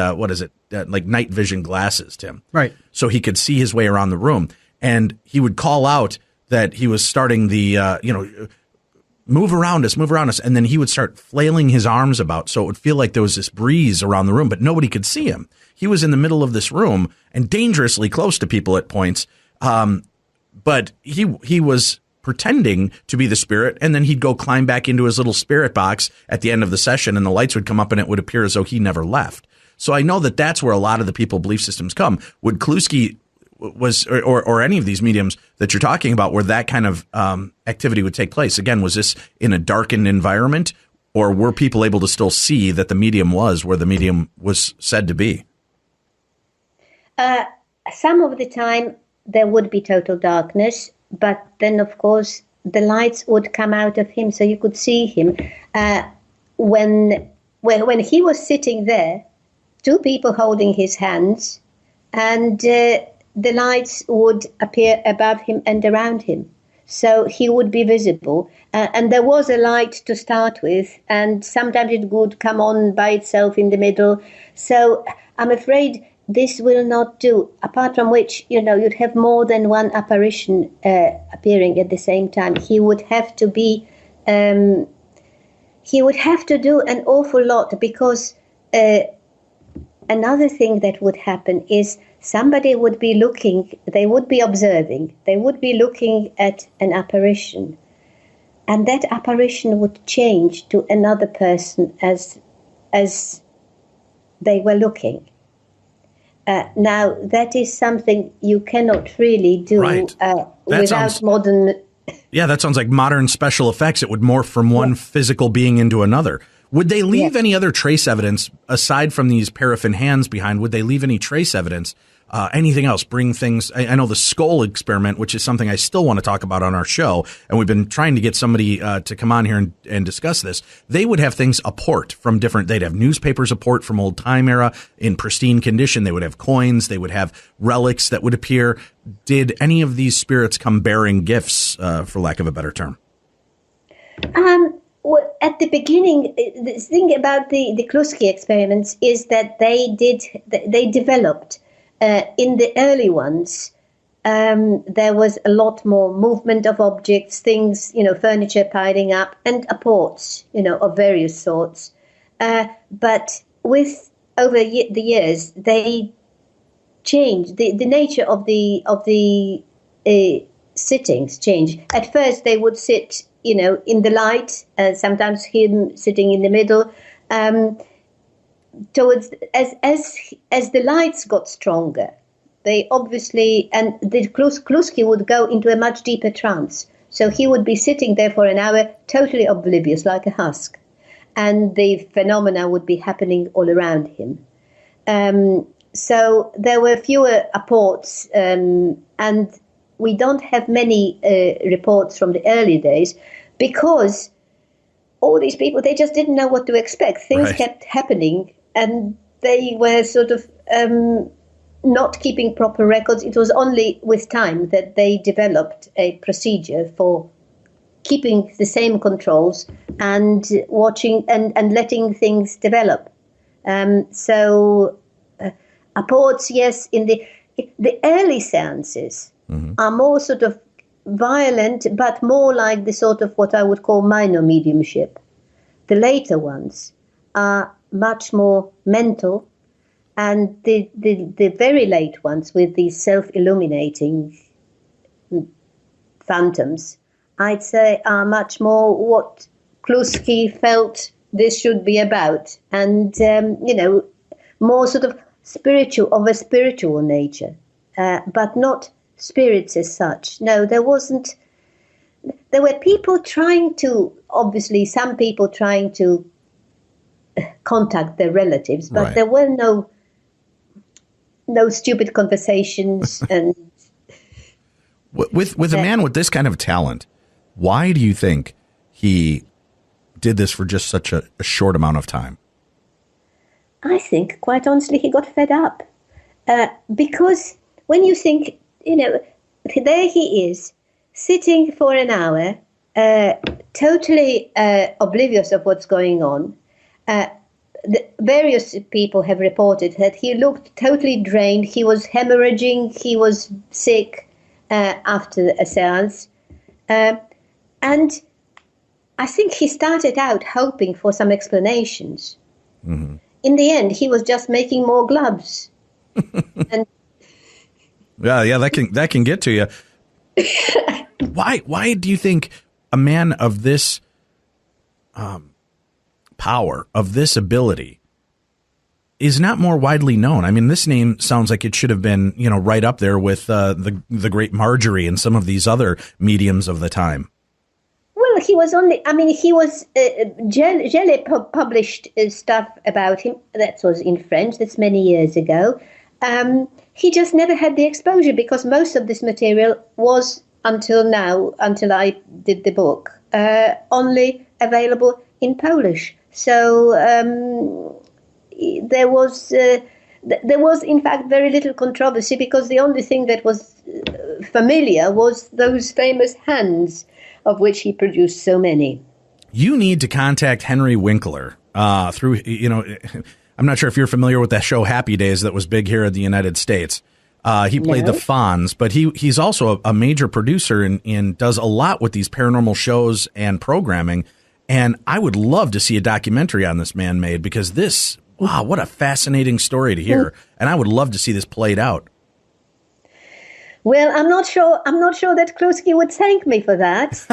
like night vision glasses, Tim. Right. So he could see his way around the room. And he would call out that he was starting the, move around us. And then he would start flailing his arms about. So it would feel like there was this breeze around the room, but nobody could see him. He was in the middle of this room and dangerously close to people at points. But he was pretending to be the spirit. And then he'd go climb back into his little spirit box at the end of the session, and the lights would come up and it would appear as though he never left. So I know that that's where a lot of the people belief systems come. Would Kluski was, or any of these mediums that you're talking about, where that kind of activity would take place? Again, was this in a darkened environment, or were people able to still see that the medium was where the medium was said to be? Some of the time there would be total darkness, but then of course the lights would come out of him, so you could see him. When he was sitting there, two people holding his hands, and the lights would appear above him and around him. So he would be visible. And there was a light to start with, and sometimes it would come on by itself in the middle. So I'm afraid this will not do, apart from which, you'd have more than one apparition appearing at the same time. He would have to be, he would have to do an awful lot, because another thing that would happen is somebody would be looking, they would be observing, they would be looking at an apparition, and that apparition would change to another person as they were looking. Now, that is something you cannot really do without modern... Yeah, that sounds like modern special effects. It would morph from one physical being into another. Would they leave any other trace evidence, aside from these paraffin hands behind, would they leave any trace evidence? Anything else? Bring things. I know the skull experiment, which is something I still want to talk about on our show, and we've been trying to get somebody to come on here and discuss this. They would have things apport from different. They'd have newspapers apport from old time era in pristine condition. They would have coins. They would have relics that would appear. Did any of these spirits come bearing gifts, for lack of a better term? Well, at the beginning, the thing about the Kluski experiments is that they developed. In the early ones, there was a lot more movement of objects, things, furniture piling up, and apports, of various sorts. But over the years, they changed. The nature of the sittings changed. At first, they would sit, in the light, sometimes him sitting in the middle. Towards as the lights got stronger, they obviously, and the Kluski would go into a much deeper trance. So he would be sitting there for an hour, totally oblivious, like a husk, and the phenomena would be happening all around him. So there were fewer apports, and we don't have many reports from the early days because all these people, they just didn't know what to expect. Things kept happening. And they were sort of not keeping proper records. It was only with time that they developed a procedure for keeping the same controls and watching and letting things develop. Apports, yes, in the early seances are more sort of violent, but more like the sort of what I would call minor mediumship. The later ones are much more mental, and the very late ones with these self-illuminating phantoms, I'd say, are much more what Kluski felt this should be about, and more sort of of a spiritual nature, but not spirits as such. No, there wasn't. There were people trying to, obviously, some people trying to contact their relatives, but there were no stupid conversations. And with a man with this kind of talent, why do you think he did this for just such a short amount of time? I think, quite honestly, he got fed up. Because when you think, there he is, sitting for an hour, totally oblivious of what's going on. Various people have reported that he looked totally drained. He was hemorrhaging. He was sick after a seance. And I think he started out hoping for some explanations. Mm-hmm. In the end, he was just making more gloves. And yeah, that can get to you. Why do you think a man of this power, of this ability, is not more widely known? I mean, this name sounds like it should have been, right up there with the great Marjorie and some of these other mediums of the time. Well, he was Gellé published stuff about him. That was in French. That's many years ago. He just never had the exposure because most of this material was, until I did the book, only available in Polish. So there was in fact very little controversy because the only thing that was familiar was those famous hands of which he produced so many. You need to contact Henry Winkler through, I'm not sure if you're familiar with that show Happy Days that was big here in the United States. He played the Fonz, but he's also a major producer and does a lot with these paranormal shows and programming. And I would love to see a documentary on this man made because wow, what a fascinating story to hear. And I would love to see this played out. Well, I'm not sure that Kluski would thank me for that.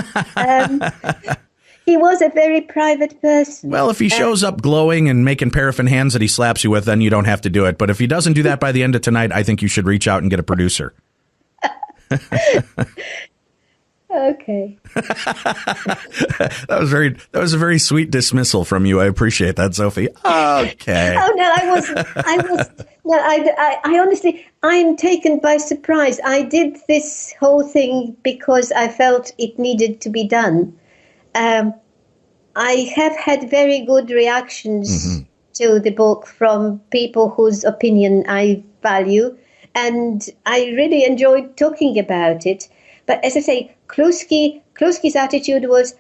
He was a very private person. Well, if he shows up glowing and making paraffin hands that he slaps you with, then you don't have to do it. But if he doesn't do that by the end of tonight, I think you should reach out and get a producer. Okay. That was a very sweet dismissal from you. I appreciate that, Sophie. Okay. Oh no, I honestly, I'm taken by surprise. I did this whole thing because I felt it needed to be done. I have had very good reactions to the book from people whose opinion I value, and I really enjoyed talking about it. But as I say, Kluski's attitude was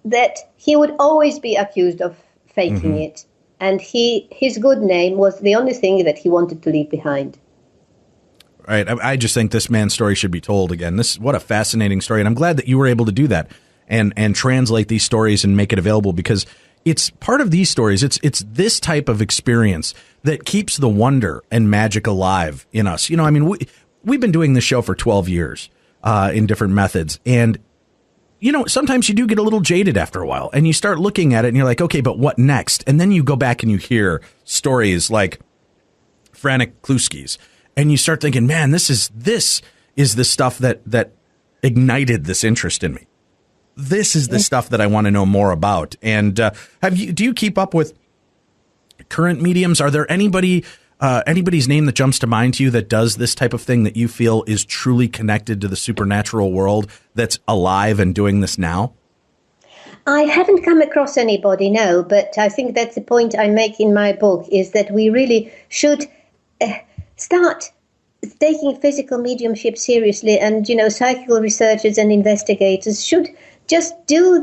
that he would always be accused of faking it. And his good name was the only thing that he wanted to leave behind. Right. I just think this man's story should be told again. What a fascinating story. And I'm glad that you were able to do that and translate these stories and make it available, because it's part of these stories. It's this type of experience that keeps the wonder and magic alive in us. You know, I mean, we've been doing this show for 12 years. In different methods. And, you know, sometimes you do get a little jaded after a while and you start looking at it and you're like, okay, but what next? And then you go back and you hear stories like František Kluski's and you start thinking, man, this is the stuff that ignited this interest in me. This is the stuff that I want to know more about. And do you keep up with current mediums? Are there anybody's name that jumps to mind to you that does this type of thing that you feel is truly connected to the supernatural world, that's alive and doing this now? I haven't come across anybody, no, but I think that's the point I make in my book, is that we really should start taking physical mediumship seriously, and, you know, psychical researchers and investigators should just do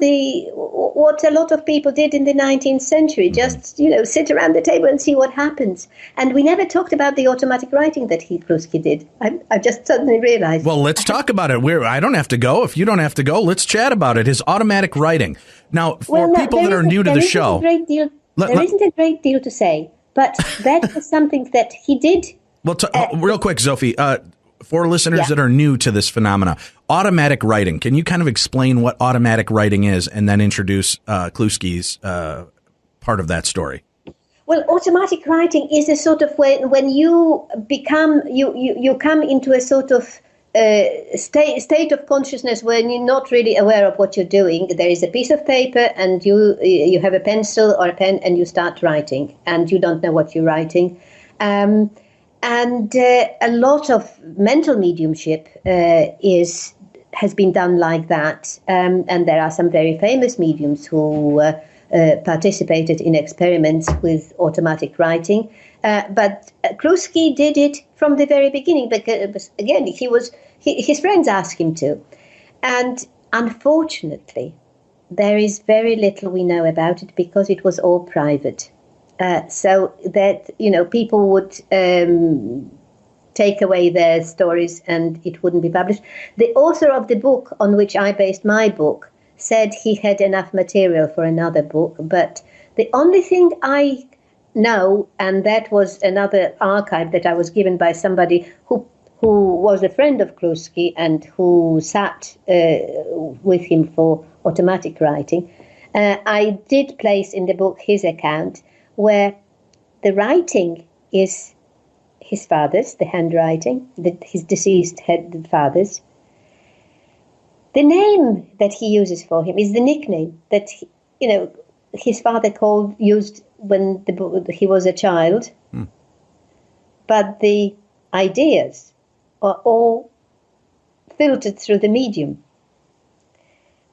what a lot of people did in the 19th century, just, you know, sit around the table and see what happens. And we never talked about the automatic writing that Kluski did. I just suddenly realized. Well, let's talk about it. I don't have to go. If you don't have to go, let's chat about it. His automatic writing. Now, for people that are new to the show. There isn't a great deal to say, but that was something that he did. Well, real quick, Sophie, for listeners that are new to this phenomena, automatic writing, can you kind of explain what automatic writing is and then introduce Kluski's part of that story? Well, automatic writing is a sort of when you become, you come into a sort of state of consciousness when you're not really aware of what you're doing. There is a piece of paper and you have a pencil or a pen and you start writing and you don't know what you're writing. And a lot of mental mediumship has been done like that. And there are some very famous mediums who participated in experiments with automatic writing. But Kluski did it from the very beginning, because, again, his friends asked him to. And unfortunately, there is very little we know about it because it was all private. So that, you know, people would take away their stories and it wouldn't be published. The author of the book on which I based my book said he had enough material for another book. But the only thing I know, and that was another archive that I was given by somebody who was a friend of Kluski and who sat with him for automatic writing, I did place in the book his account, where the writing is his father's, the handwriting, his deceased father's. The name that he uses for him is the nickname that, his father used when he was a child. But the ideas are all filtered through the medium.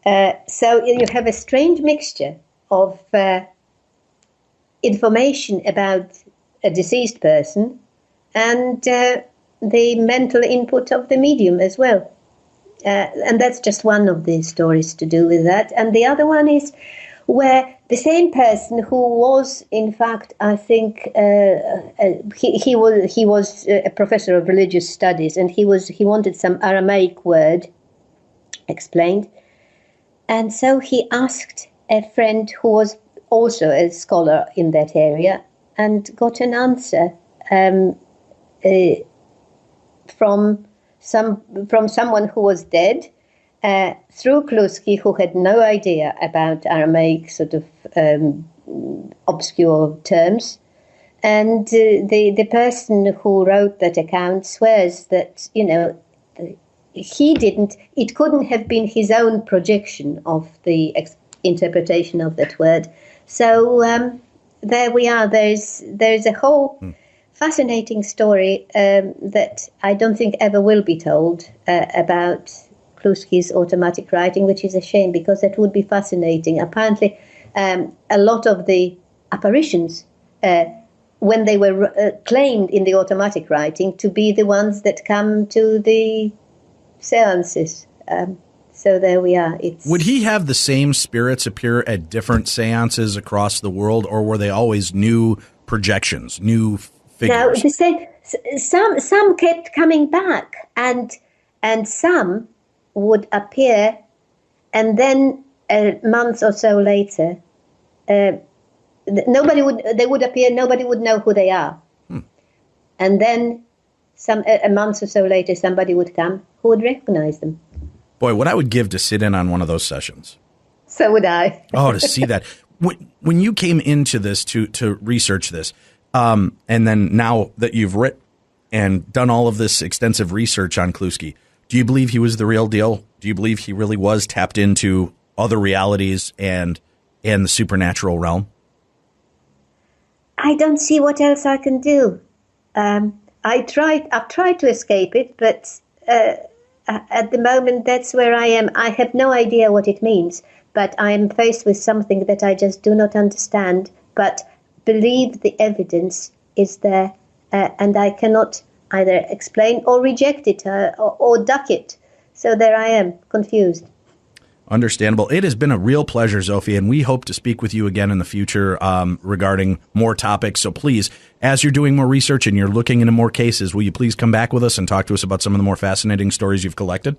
So you have a strange mixture of information about a deceased person and the mental input of the medium as well. And that's just one of the stories to do with that. And the other one is where the same person who was, in fact, I think he was a professor of religious studies, and he wanted some Aramaic word explained. And so he asked a friend who was also a scholar in that area, and got an answer from someone who was dead, through Kluski, who had no idea about Aramaic sort of obscure terms. And the person who wrote that account swears that, it couldn't have been his own projection of the interpretation of that word. So there we are. There's a whole fascinating story that I don't think ever will be told about Kluski's automatic writing, which is a shame because that would be fascinating. Apparently, a lot of the apparitions, when they were claimed in the automatic writing to be the ones that come to the seances. So there we are. Would he have the same spirits appear at different seances across the world, or were they always new projections, new figures? No, some kept coming back, and some would appear, and then a month or so later, they would appear. Nobody would know who they are, and then a month or so later, somebody would come who would recognize them. Boy, what I would give to sit in on one of those sessions. So would I. Oh, to see that. When you came into this to research this, and then now that you've written and done all of this extensive research on Kluski, do you believe he was the real deal? Do you believe he really was tapped into other realities and the supernatural realm? I don't see what else I can do. I've tried to escape it, but at the moment, that's where I am. I have no idea what it means, but I am faced with something that I just do not understand, but believe the evidence is there, and I cannot either explain or reject it or duck it. So there I am, confused. Understandable. It has been a real pleasure, Zofia, and we hope to speak with you again in the future regarding more topics. So please, as you're doing more research and you're looking into more cases, will you please come back with us and talk to us about some of the more fascinating stories you've collected?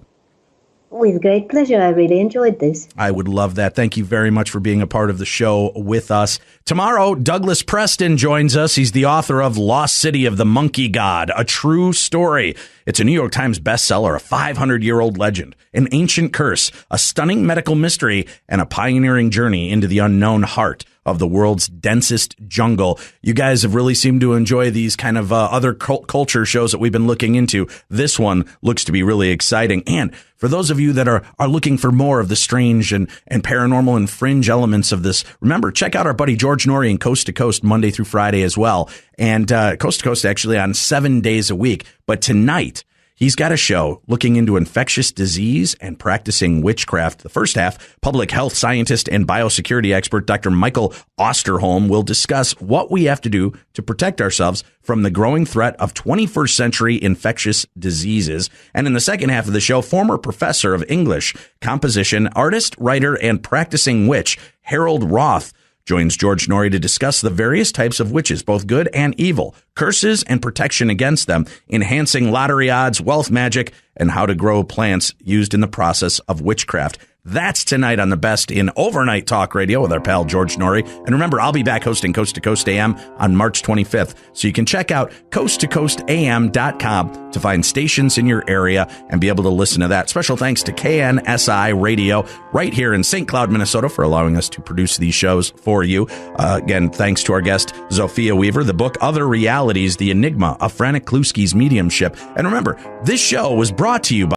With great pleasure. I really enjoyed this. I would love that. Thank you very much for being a part of the show with us. Tomorrow, Douglas Preston joins us. He's the author of Lost City of the Monkey God, a true story. It's a New York Times bestseller, a 500-year-old legend, an ancient curse, a stunning medical mystery, and a pioneering journey into the unknown heart of the world's densest jungle. You guys have really seemed to enjoy these kind of other culture shows that we've been looking into. This one looks to be really exciting. And for those of you that are looking for more of the strange and paranormal and fringe elements of this, remember, check out our buddy George Norrie in Coast to Coast Monday through Friday as well. And Coast to Coast actually on 7 days a week. But tonight, he's got a show looking into infectious disease and practicing witchcraft. The first half, public health scientist and biosecurity expert Dr. Michael Osterholm will discuss what we have to do to protect ourselves from the growing threat of 21st century infectious diseases. And in the second half of the show, former professor of English, composition, artist, writer, and practicing witch Harold Roth joins George Norrie to discuss the various types of witches, both good and evil, curses and protection against them, enhancing lottery odds, wealth magic, and how to grow plants used in the process of witchcraft. That's tonight on the Best in Overnight Talk Radio with our pal George Norrie. And remember, I'll be back hosting Coast to Coast AM on March 25th. So you can check out coasttocoastam.com to find stations in your area and be able to listen to that. Special thanks to KNSI Radio right here in St. Cloud, Minnesota for allowing us to produce these shows for you. Again, thanks to our guest, Zofia Weaver, the book Other Realities, The Enigma of Frank Kluski's Mediumship. And remember, this show was brought to you by